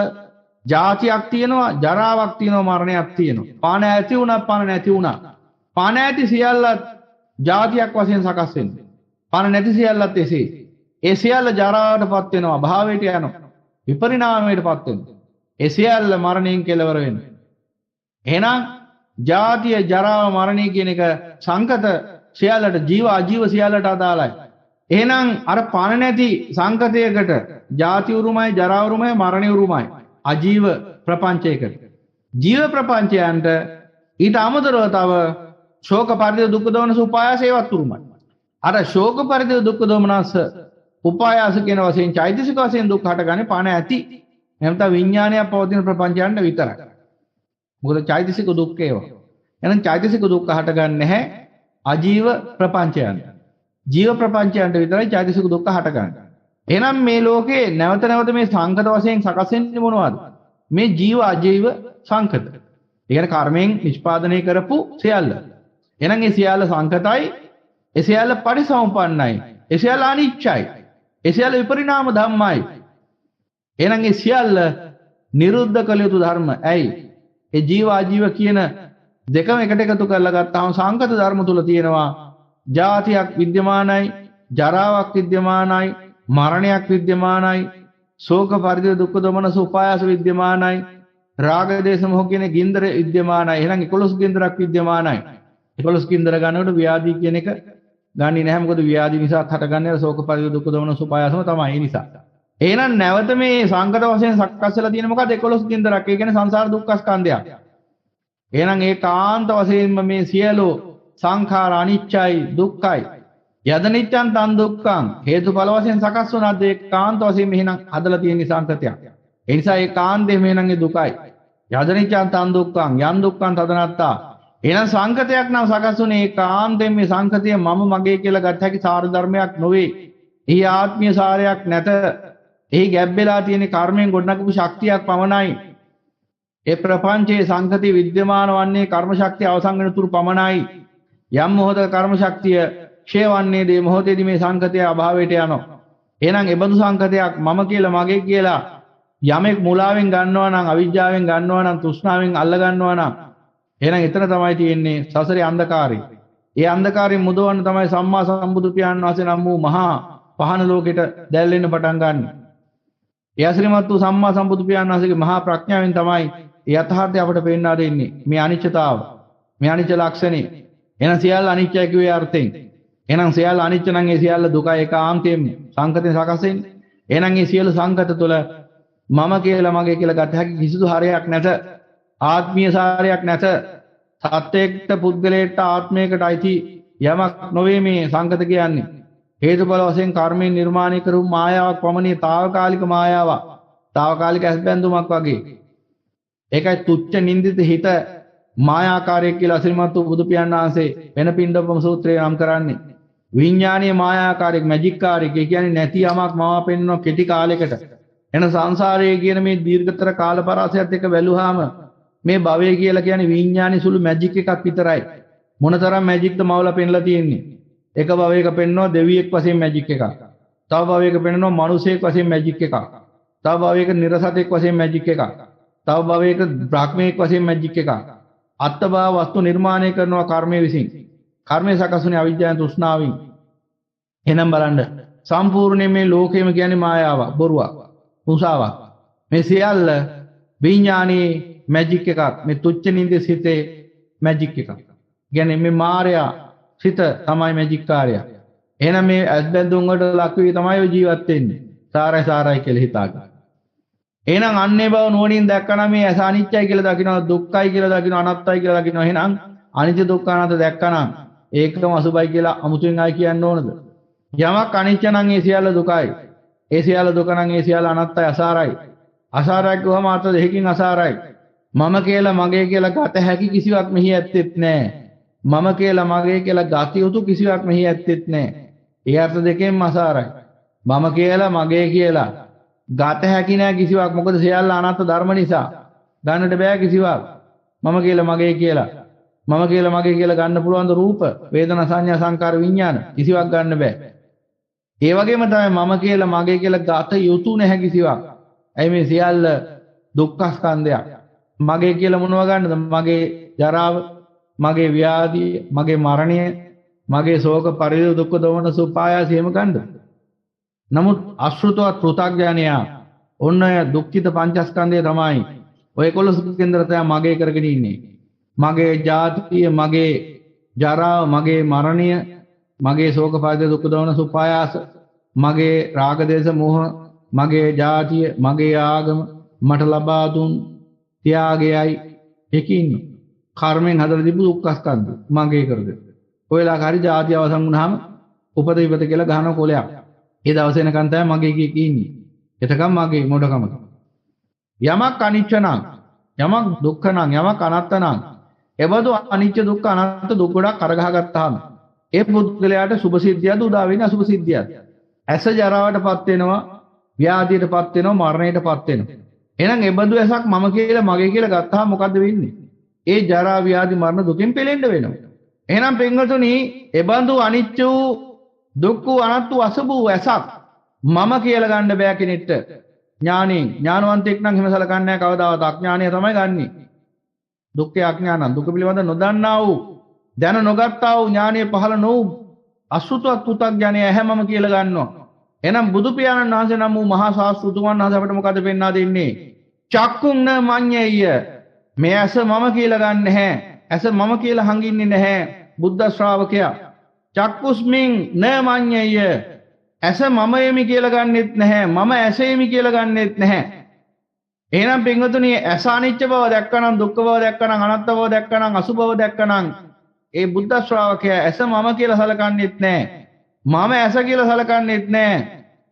ජාතියක් තියෙනවා, ජරාවක් තියෙනවා, මරණයක් තියෙනවා. පාන ඇති වුණා, පාන නැති වුණා. පාන ඇති සියල්ලත් ජාතියක් වශයෙන් සකස් වෙන්නේ. පාන නැති සියල්ලත් එසේ. ඒ සියල්ල ජරාවටපත් වෙනවා, භාවයට යනවා. විපරිණාමයටපත් වෙනවා. ඒ සියල්ල මරණයෙන් කෙලවර වෙනවා. එහෙනම් ජාතිය, ජරාව, මරණය කියන එක සංකත සියල්ලට ජීව අජීව සියල්ලට අදාළයි. එහෙනම් අර පණ නැති සංකතයකට ජාති උරුමයි, ජරා උරුමයි, මරණය උරුමයි. අජීව ප්‍රපංචයකට. ජීව ප්‍රපංචයන්ට ඊට අමතරව තව ශෝක පරිදේ දුක්ඛ දෝමනස උපායාස ඒවත් උරුමයි. අර ශෝක පරිදේ දුක්ඛ දෝමනස උපායාස කියන වශයෙන් චෛතසික වශයෙන් දුක් හටගන්නේ පණ ඇති. එහෙනම් විඥානයක් පවතින ප්‍රපංචයන්ට විතරයි. මොකද චෛතසික දුක්ඛ ඒවා. එහෙනම් චෛතසික දුක්ඛ හටගන්නේ නැහැ අජීව ප්‍රපංචයන්. ජීව ප්‍රපංචයන්ට විතරයි චෛතසික දුක්ඛ හටගන්නේ. එහෙනම් මේ ලෝකේ නැවත නැවත මේ සංකත වශයෙන් සකස් වෙන්නේ මොනවද? මේ ජීව අජීව සංකත. ඒ කියන්නේ කර්මයෙන් නිෂ්පාදනය කරපු සියල්ල. එහෙනම් ඒ සියල්ල සංකතයි, ඒ සියල්ල පරිසම්පන්නයි, ඒ සියල්ල අනිච්චයි, ඒ සියල්ල විපරිණාම ධම්මයි. එහෙනම් ඒ සියල්ල නිරුද්ධ කළ යුතු ධර්ම. ඇයි? ඒ ජීව අජීව කියන දෙකම එකට එකතු කරලා ගත්තාම සංකත ධර්ම තුල තියෙනවා ජාතියක් විද්‍යමානයි, ජරාවක් විද්‍යමානයි, මරණයක් විද්‍යමානයි, ශෝක පරිදේ දුක්ඛ දොමනස උපායාස විද්‍යමානයි, රාග දේශ මොහ කියන ගින්දර විද්‍යමානයි. එහෙනම් 11 ගින්දරක් විද්‍යමානයි. 11 ගින්දර ගන්නකොට ව්‍යාධි කියන එක ගන්නේ නැහැ. මොකද ව්‍යාධි නිසා හටගන්නේ ශෝක පරිදේ දුක්ඛ දොමනස උපායාසම තමයි. ඒ නිසා. එහෙනම් නැවත මේ සංකත වශයෙන් සකස් වෙලා තියෙන මොකද 11 ගින්දරක්. ඒ කියන්නේ සංසාර දුක්ඛ ස්කන්ධයක්. එහෙනම් ඒකාන්ත වශයෙන්ම මේ සියලු සංඛාර අනිච්චයි දුක්ඛයි. යදනිච්ඡන් තන් දුක්ඛං හේතුඵල වශයෙන් සකස් වුණාද ඒකාන්ත වශයෙන් එහෙනම් හදලා තියෙන සංකතයක්. ඒ නිසා ඒකාන්තයෙන් එහෙනම් ඒ දුකයි. යදනිච්ඡන් තන් දුක්ඛං යම් දුක්ඛං තදනත්තා. එහෙනම් සංකතයක් නම් සකස් වුණේ ඒකාන්තයෙන් මේ සංකතය මම මගේ කියලා ගත හැකි සාර ධර්මයක් නොවේ. එහි ආත්මීය සාරයක් නැත. එහි ගැබ්බෙලා තියෙන කර්මයෙන් ගොඩනගපු ශක්තියක් පමණයි. ඒ ප්‍රපංචයේ සංකති විද්‍යමාන වන්නේ කර්ම ශක්තිය අවසන් වෙන තුරු පමණයි. යම් මොහොතක කර්ම ශක්තිය ක්ෂය වන්නේ දේ මොහොතේදී මේ සංකතය අභාවයට යනවා. එහෙනම් ඒ බඳු සංකතයක් මම කියලා මගේ කියලා යමෙක් මුලාවෙන් ගන්නවා නම් අවිජ්ජාවෙන් ගන්නවා නම් තෘෂ්ණාවෙන් අල්ල ගන්නවා නම් එහෙනම් එතන තමයි තියෙන්නේ සසරේ අන්ධකාරය. ඒ අන්ධකාරයෙන් මුදවන්න තමයි සම්මා සම්බුදු පියාණන් වහන්සේ නම් වූ මහා පහන ලෝකෙට දැල්වෙන්න පටන් ගන්න. ඒ අසිරිමත් වූ සම්මා සම්බුදු පියාණන් වහන්සේගේ මහා ප්‍රඥාවෙන් තමයි යථාර්ථය අපට පෙන්වා දෙන්නේ. මේ අනිත්‍යතාව, මේ අනිත්‍ය ලක්ෂණේ. එහෙනම් සියල්ල අනිත්‍යයි කියුවේ අර්ථයෙන්. එහෙනම් සියල්ල අනිත්‍ය නම් ඒ සියල්ල දුකයි ඒකාන්තයෙන් සංකතෙන් සකස් වෙන්නේ. එහෙනම් මේ සියලු සංකත තුළ මම කියලා මගේ කියලා ගත හැකි කිසිදු හරයක් නැත. ආත්මීය සාරයක් නැත. සත්‍යයකට පුද්ගලයට ආත්මයකට අයිති යමක් නොවේ මේ සංකත කියන්නේ. හේතුඵල වශයෙන් කර්මයෙන් නිර්මාණය කරපු මායාවක් පමණේ తాවකාලික මායාවක්. తాවකාලික ඇස්බැඳුමක් වගේ. ඒකයි තුච්ච නින්දිත හිත මායාකාරය කියලා අසිරිමත් වූ බුදු පියාණන් වහන්සේ වෙන පින්ඩපම සූත්‍රයේ නම් කරන්නේ. විඥානීය මායාකාරයක් මැජික් කාර්යයක්. ඒ කියන්නේ නැති යමක් මවා පෙන්වන කෙටි කාලයකට. එන සංසාරයේ කියන මේ දීර්ඝතර කාල පරාසයත් එක්ක බැලුවාම මේ භවය කියලා කියන්නේ විඥානී සුළු මැජික් එකක් විතරයි. මොනතරම් මැජික්ද මවලා පෙන්ලා තියෙන්නේ. එක භවයක පෙන්වනවා දෙවියෙක් වශයෙන් මැජික් එකක්. තව භවයක පෙන්වනවා මිනිසෙක් වශයෙන් මැජික් එකක්. තව භවයක නිර්සතෙක් වශයෙන් මැජික් එකක්. තව භවයක බ්‍රහ්මයෙක් වශයෙන් මැජික් එකක්. අත්බව වස්තු නිර්මාණය කරනවා කර්මයේ විසින්. කර්මයේ සකස්ුනේ අවිජ්ජාන තෘෂ්ණාවෙන්. එහෙනම් බලන්න සම්පූර්ණයෙන් මේ ලෝකෙම කියන්නේ මායාවක්, බොරුවක්, මුසාවක්. මේ සියල්ල විඥානයේ මැජික් එකක්. මේ තුච්ච නින්දේ සිතේ මැජික් එකක්. කියන්නේ මේ මායя සිත තමයි මැජික් කාර්යය. එහෙනම් මේ ඇස්බැඳුම් වලට ලක් වී තමයි ජීවත් වෙන්නේ. සාරයි කියලා හිතාගෙන. එහෙනම් අන්නේ බව නුවණින් දැක්කනම් මේ ඇස අනිත්‍යයි කියලා දකිනවා, දුක්ඛයි කියලා දකිනවා, අනාත්තයි කියලා දකිනවා. එහෙනම් අනිත්‍ය දුක්ඛ අනාත්ත දැක්කනම් ඒකම අසුබයි කියලා අමුතුවෙන් ආයි කියන්න ඕනද? යමක් අනිත්‍ය නම් ඒ සියල්ල දුකයි. ඒ සියල්ල දුක නම් ඒ සියල්ල අනාත්තයි, අසාරයි. අසාරයි කියවම අර්ථ දෙකකින් අසාරයි. මම කියලා මගේ කියලා ගත හැකි කිසිවක් මෙහි ඇත්තෙත් නැහැ. මම කියලා මගේ කියලා ගත යුතු කිසිවක් මෙහි ඇත්තෙත් නැහැ. ඒ අර්ථ දෙකෙන්ම අසාරයි. මම කියලා මගේ කියලා ගත හැකි නැහැ කිසිවක්. මොකද සියල්ල අනාත්ම ධර්ම නිසා ගන්නට බෑ කිසිවක්. මම කියලා මගේ කියලා මම කියලා මගේ කියලා ගන්න පුළුවන් ද රූප, වේදනා, සංඥා, සංකාර, විඥාන කිසිවක් ගන්න බෑ. ඒ වගේම තමයි මම කියලා මගේ කියලා ගත යුතු නැහැ කිසිවක්. ඇයි මේ සියල්ල දුක්ඛ ස්කන්ධයක්. මගේ කියලා මොනව ගන්නද? මගේ ජරාව, මගේ ව්‍යාධිය, මගේ මරණය, මගේ ශෝක පරිදේ දුක්ඛ දෝමන සුපායාස එහෙම ගන්නද? නමුත් අශෘතවත් පෘථග්ජනයා ඔන්න දුක්ඛිත පංචස්කන්ධය තමයි ඔය 11 කේන්දර තමයි මගේ කරගෙන ඉන්නේ. මගේ ජාතිය, මගේ ජරාව, මගේ මරණය, මගේ ශෝක පරිදේ දුක්ඛ දෝමන සුපායාස, මගේ රාග දේශ මොහ, මගේ ජාතිය, මගේ ආගම, මට ලබා දුන් ත්‍යාගයයි එකින් කර්මෙන් හදලා තිබු දුක්ඛ ස්කන්ධ මගේ කරද. ඔයලා හරි ජාතිය අවසන් වුණාම උපත විපත කියලා ගහන කොලයක්. ඒ දවසේ එනකන් තමයි මගේ කිය ඉන්නේ. එතකම් මගේ මොඩකම. යමක් අනිච්ච නම් යමක් දුක්ඛ නම් යමක් අනාත්ත නම් එබඳු අනිත්‍ය දුක්ඛ අනාත්ත දුක් ගොඩක් කරගහ ගත්තාම ඒ පුද්ගලයාට සුභ සිද්ධියද උදා වෙන්නේ අසුභ සිද්ධියද? ඇස ජරාවටපත් වෙනවා, ව්‍යාධියටපත් වෙනවා, මරණයටපත් වෙනවා. එහෙනම් එබඳු ඇසක් මම කියලා මගේ කියලා ගත්තාම මොකද්ද වෙන්නේ? ඒ ජරා ව්‍යාධි මරණ දුකින් පෙළෙන්න වෙනවා. එහෙනම් පින්වතුනි, එබඳු අනිත්‍ය වූ දුක්ඛ අනාත්ත අසුභ වූ ඇසක් මම කියලා ගන්න බෑ කෙනෙක්ට. ඥානෙන් ඥානවන්තෙක් නම් එහෙම සලකන්නේ නැහැ කවදාවත්. අඥානය තමයි ගන්නෙ. දුක්ඛේ අඥානං දුක පිළිබඳ නොදන්නා වූ දැන නොගත්තා වූ ඥානයේ පහළ නොවු අසුතවත් පුතග්ජනය හැමම කියලා ගන්නවා. එහෙනම් බුදු පියාණන් වහන්සේ නම් වූ මහා ශාස්ත්‍රතුමන් වහන්සේ අපිට මොකද පෙන්වා දෙන්නේ? චක්කුං න මඤ්ඤය. මේ ඇස මම කියලා ගන්න නැහැ. ඇස මම කියලා හංගින්නේ නැහැ බුද්ධ ශ්‍රාවකයා. චක්කුස්මින් න මඤ්ඤය. ඇස මම එමි කියලා ගන්නෙත් නැහැ. මම ඇසෙමි කියලා ගන්නෙත් නැහැ. එහෙනම් පින්වතුනි, ඇස අනිත්‍ය බව දැක්කනම්, දුක්ඛ බව දැක්කනම්, අනාත්ම බව දැක්කනම්, අසුභ බව දැක්කනම් ඒ බුද්ධ ශ්‍රාවකයා ඇස මම කියලා සලකන්නේත් නැහැ. මම ඇස කියලා සලකන්නේත් නැහැ.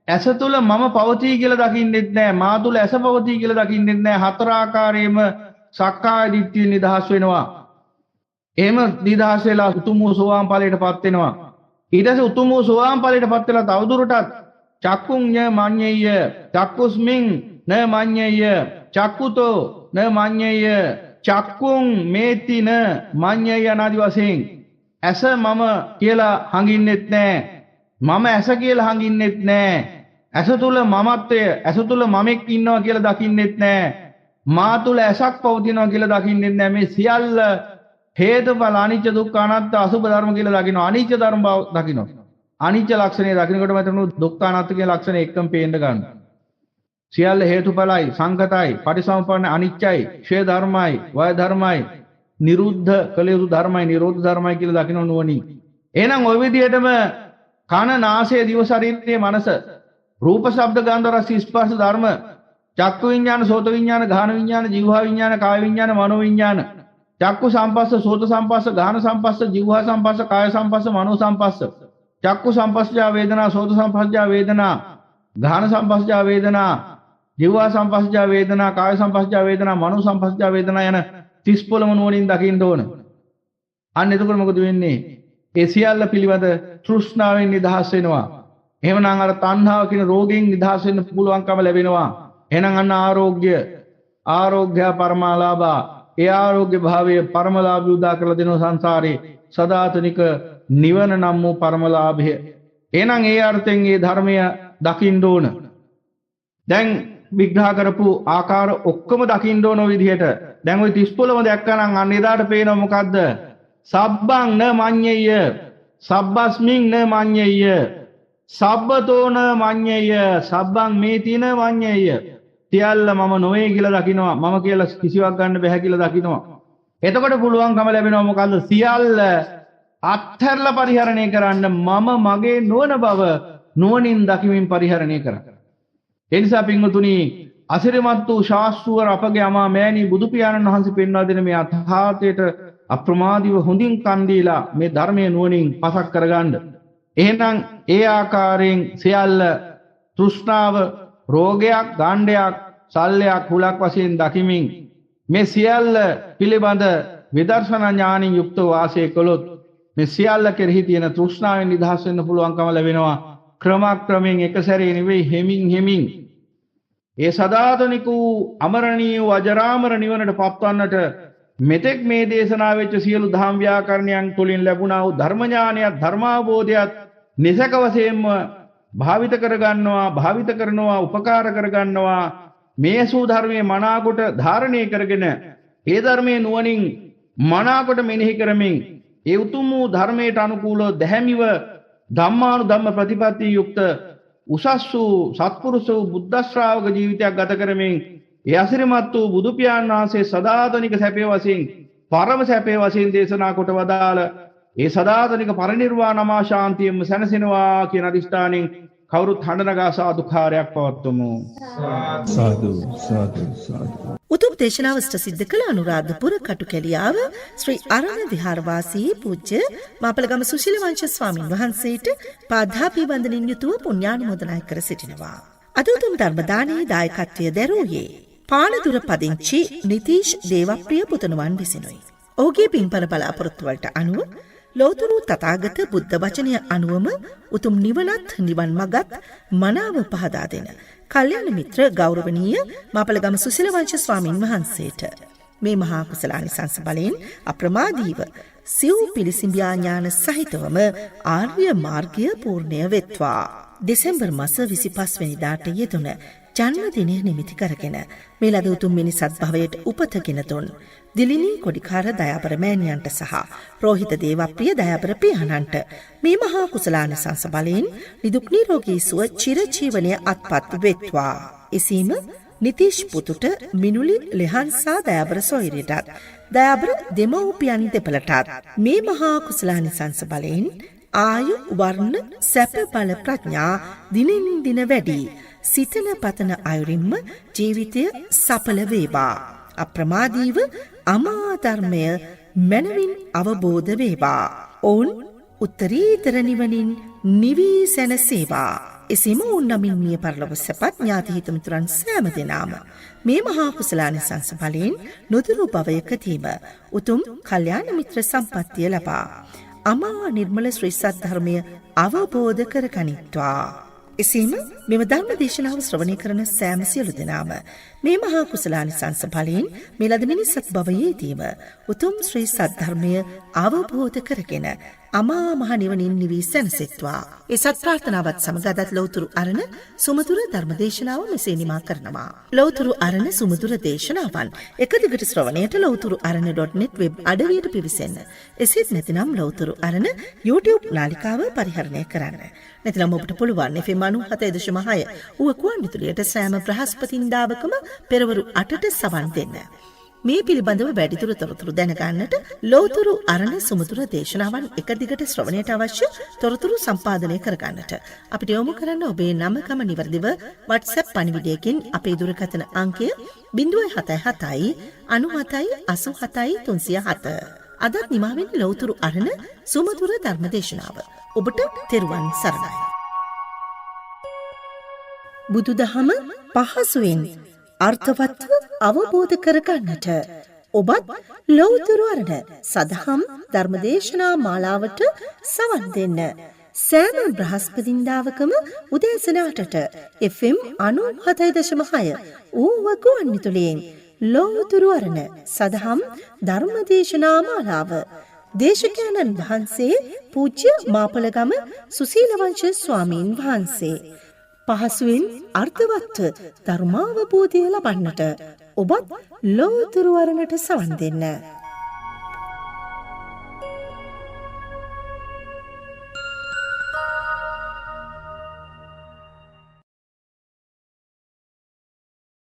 ඇස තුල මම පවතී කියලා දකින්නෙත් නැහැ. මා තුල ඇස පවතී කියලා දකින්නෙත් නැහැ. හතර ආකාරයෙන්ම සක්කාය දිට්ඨිය නිදහස් වෙනවා. එහෙම නිදහස් වෙලා උතුම් වූ සෝවාන් ඵලයටපත් වෙනවා. ඊට පස්සේ උතුම් වූ සෝවාන් ඵලයටපත් වෙලා තවදුරටත් චක්කුං ඤ මඤ්ඤය, චක්කුස්මින් න මඤ්ඤය, චක්කුතෝ න මඤ්ඤය, චක්කුං මේති න මඤ්ඤය අනාදි වශයෙන් ඇස මම කියලා හංගින්නෙත් නැහැ. මම ඇස කියලා හංගින්නෙත් නැහැ. ඇස තුල මමත්වය, ඇස තුල මමෙක් ඉන්නවා කියලා දකින්නෙත් නැහැ. මා තුල ඇසක් පවතිනවා කියලා දකින්නෙත් නැහැ. මේ සියල්ල හේතුඵල අනිත්‍ය දුක්ඛ අනාත්ම අසුභ ධර්ම කියලා දකින්න. අනිත්‍ය ධර්ම බව දකින්න. අනිත්‍ය ලක්ෂණය දකින්නකොට මතනු දුක්ඛ අනාත්ම කියන ලක්ෂණ එක්කම පේන්න ගන්නවා. සියල්ල හේතුඵලයි, සංකතයි, පටිසම්පන්න අනිත්‍යයි, ක්ෂය ධර්මයි, වය ධර්මයි, නිරුද්ධ කළ යුතු ධර්මයි, නිරෝධ ධර්මයි කියලා දකින්න නුවණින්. එහෙනම් ওই විදිහටම කන, නාසය, දිව, ශරීරයේ මනස, රූප, ශබ්ද, ගන්ධ, රස, ස්පර්ශ ධර්ම, චක්කු විඤ්ඤාණ, සෝත විඤ්ඤාණ, ගාහන විඤ්ඤාණ, જીවහා විඤ්ඤාණ, කාය විඤ්ඤාණ, මනෝ විඤ්ඤාණ, චක්කු සම්පස්ස, සෝත සම්පස්ස, ගාහන සම්පස්ස, જીවහා සම්පස්ස, කාය සම්පස්ස, මනෝ සම්පස්ස, චක්කු සම්පස්සජා වේදනා, සෝත සම්පස්සජා වේදනා, ගාහන සම්පස්සජා වේදනා, જીවහා සම්පස්සජා වේදනා, කාය සම්පස්සජා වේදනා, මනෝ සම්පස්සජා වේදනා යන 30 පොළම නුවණින් දකින්න ඕන. අන්න එතකොට මොකද වෙන්නේ? ඒ සියල්ල පිළිබඳ තෘෂ්ණාවෙන් නිදහස් වෙනවා. එහෙමනම් අර තණ්හාව කියන රෝගයෙන් නිදහස් වෙන්න පුළුවන්කම ලැබෙනවා. එහෙනම් අන්න ආරෝග්‍ය පරමාලාභා. ඒ ආරෝග්‍ය භාවයේ පරමලාභය උදා කරලා දෙනවා සංසාරේ සදාතනික නිවන නම් වූ පරමලාභය. එහෙනම් ඒ අර්ථයෙන් ඒ ධර්මය දකින්න ඕන. දැන් විග්‍රහ කරපු ආකාර ඔක්කොම දකින්න ඕන විදිහට. දැන් ওই 30 පොළම දැක්කනම් අන්න එදාට පේනවා මොකද්ද? සබ්බං න මඤ්ඤය, සබ්බස්මින් න මඤ්ඤය, සබ්බතෝ න මඤ්ඤය, සබ්බං මේති න මඤ්ඤය. සියල්ල මම නොවේ කියලා දකිනවා. මම කියලා කිසිවක් ගන්න බෑ කියලා දකිනවා. එතකොට පුළුවන්කම ලැබෙනවා මොකද්ද? සියල්ල අත්හැරලා පරිහරණය කරන්න මම මගේ නොවන බව නුවණින් දකිමින් පරිහරණය කරන්න. ඒ නිසා පින්වතුනි, අසිරිමත් වූ ශාස්ත්‍රවර අපගේ අමා මෑණී බුදු පියාණන් වහන්සේ පෙන්වා දෙන මේ අර්ථාතයට අප්‍රමාදීව හොඳින් කන් දීලා මේ ධර්මයේ නුවණින් පසක් කරගන්න. එහෙනම් ඒ ආකාරයෙන් සියල්ල තෘෂ්ණාව රෝගයක්, ගණ්ඩයක්, සල්ලයක්, හුලක් වශයෙන් දකිමින් මේ සියල්ල පිළිබඳ විදර්ශනා ඥානින් යුක්තව වාසය කළොත් මේ සියල්ල කෙරෙහි තියෙන තෘෂ්ණාවෙන් නිදහස් වෙන්න පුළුවන්කම ලැබෙනවා. ක්‍රමක්‍රමයෙන් එක සැරේ නෙවෙයි, හෙමින් ඒ සදාතනික වූ අමරණීය වූ අජරාමර නිවනට පත්වන්නට මෙතෙක් මේ දේශනා වෙච්ච සියලු ධම් ව්‍යාකරණයන් තුලින් ලැබුණා වූ ධර්ම ඥානයත් ධර්මාවබෝධයත් නිසක වශයෙන්ම භාවිත කරනවා, උපකාර කරගන්නවා. මේ සූ ධර්මයේ මනාකොට ධාරණය කරගෙන ඒ ධර්මයේ නුවණින් මනාකොට මෙනෙහි කරමින් ඒ උතුම් වූ ධර්මයට අනුකූලව දැහැමිව ධම්මානුධම්ම ප්‍රතිපත්තිය යුක්ත උසස් වූ සත්පුරුෂ වූ බුද්ධ ශ්‍රාවක ජීවිතයක් ගත කරමින් ඒ අසිරිමත් වූ බුදු පියාණන් වහන්සේ සදාතනික සැපේ වශයෙන්, පරම සැපේ වශයෙන් දේශනා කොට වදාළ ඒ සදාතනික පරිනිර්වාණමා ශාන්තියෙන්ම සැනසෙනවා කියන අදිෂ්ඨානෙන් කවුරුත් හඬ නගා සාදුකාරයක් පවත්වමු. සාදු සාදු සාදු. උතුම් දේශනාවස්ත සිද්ධ කළ අනුරාධපුර කටුකැලියාව ශ්‍රී අරණ විහාරවාසී පූජ්‍ය මාපලගම සුශීල වංශ ස්වාමින් වහන්සේට පාදාභිවන්දනින් යුතුව පුණ්‍යානුමෝදනා කර සිටිනවා. අද උතුම් ධර්ම දානයේ දායකත්වය දැරූයේ පානදුර පදිංචි නිතීෂ් දේවප්‍රිය පුතණුවන් විසිනුයි. ඔහුගේ පින්පල බලාපොරොත්තු වලට අනුව ලෝතුරු තථාගත බුද්ධ වචනය අනුවම උතුම් නිවනත් නිවන් මගත් මනාව පහදා දෙන කල්යාණ මිත්‍ර ගෞරවනීය මාපලගම සුසිල වංශ ස්වාමින් වහන්සේට මේ මහා කුසලානිසංස බලයෙන් අප්‍රමාදීව සිව් පිළිසිඹියා ඥාන සහිතවම ආර්ය මාර්ගය පූර්ණය වෙත්වා. දෙසැම්බර් මාස 25 වෙනිදාට යෙදුන ජන්මදිනය නිමිති කරගෙන මේ ලද උතුම් මිනිසත් භවයට උපතගෙන දුන් දිලිනී කොඩිකාර දයාබර මෑණියන්ට සහ රෝහිත දේවප්‍රිය දයාබර පියාණන්ට මේ මහා කුසලානිසංස බලයෙන් නිදුක් නිරෝගී සුව චිරජීවනය අත්පත් වෙත්වා. එසේම නිතීෂ් පුතුට මිනුලි ලෙහන්සා දයාබර සොයිරිටත් දයාබර දෙමව්පියන් දෙපළටත් මේ මහා කුසලානිසංස බලයෙන් ආයු වර්ණ සැප බල ප්‍රඥා දිනෙන් දින වැඩි සිතන පතන අයුරින්ම ජීවිතය සඵල වේවා. අප්‍රමාදීව අමා ධර්මය මනවින් අවබෝධ වේවා. ඔවුන් උත්තරීතර නිවනින් නිවී සැනසේවා. එසේම ඔවුන් නමින් මිය පරලොව සැපත් ඥාති හිත මිතුරන් සෑම දෙනාම මේ මහා කුසලානිසංස බලයෙන් නොදුරු භවයකදීම උතුම් කල්යාණ මිත්‍ර සම්පත්තිය ලබා අමා නිර්මල ශ්‍රී සද්ධර්මය අවබෝධ කරගනිත්වා. එසේම මෙම ධර්ම දේශනාව ශ්‍රවණය කරන සෑම සියලු දෙනාම මේ මහා කුසලානිසංස බලයෙන් මේ ලද මිනිසත් භවයේදීම උතුම් ශ්‍රී සද්ධර්මය අවබෝධ කරගෙන අමා මහ නිවනින් නිවී සැනසෙත්වා. ඒ සත් ප්‍රාර්ථනාවත් සමග අදත් ලෞතුරු අරණ සුමధుර ධර්ම දේශනාව මෙසේ නිමා කරනවා. ලෞතුරු අරණ සුමధుර දේශනාවන් එක දිගට ශ්‍රවණයට ලෞතුරු අරණ.net වෙබ් අඩවියට පිවිසෙන්න. එසේත් නැතිනම් ලෞතුරු අරණ YouTube නාලිකාව පරිහරණය කරන්න. නැතිනම් ඔබට පුළුවන් FM 97.6 ඌව කුවන්විදුලියට සෑම බ්‍රහස්පතින්දාවකම පෙරවරු 8ට සවන් දෙන්න. මේ පිළිබඳව වැඩිදුර තොරතුරු දැනගන්නට ලෞතුරු අරණ සුමధుර දේශනාවන් එක දිගට ශ්‍රවණයට අවශ්‍ය තොරතුරු සම්පාදනය කරගන්නට අපිට යොමු කරන්න ඔබේ නම ගම නිවැරදිව WhatsApp පණිවිඩයකින් අපේ දුරකථන අංකය 077 97 87 307. අදත් නිමාවෙන් ලෞතුරු අරණ සුමధుර ධර්ම දේශනාව. ඔබට තෙරුවන් සරණයි. බුදුදහම පහසුවෙන් අර්ථවත්ව අවබෝධ කරගන්නට ඔබත් ලෞතුරු අරණ සදහම් ධර්මදේශනා මාලාවට සවන් දෙන්න. සෑම බ්‍රහස්පතින්දාවකම උදෑසන 8ට FM 97.6 ඌව ගුවන්විදුලියෙන් ලෞතුරු අරණ සදහම් ධර්මදේශනා මාලාව දේශකයන්න් වහන්සේ පූජ්‍ය මාපලගම සුසීලවංශ ස්වාමීන් වහන්සේ පහසුවෙන් අර්ථවත්ව ධර්මාවබෝධය ලබන්නට ඔබත් ලෞතුරු අරණට සවන් දෙන්න.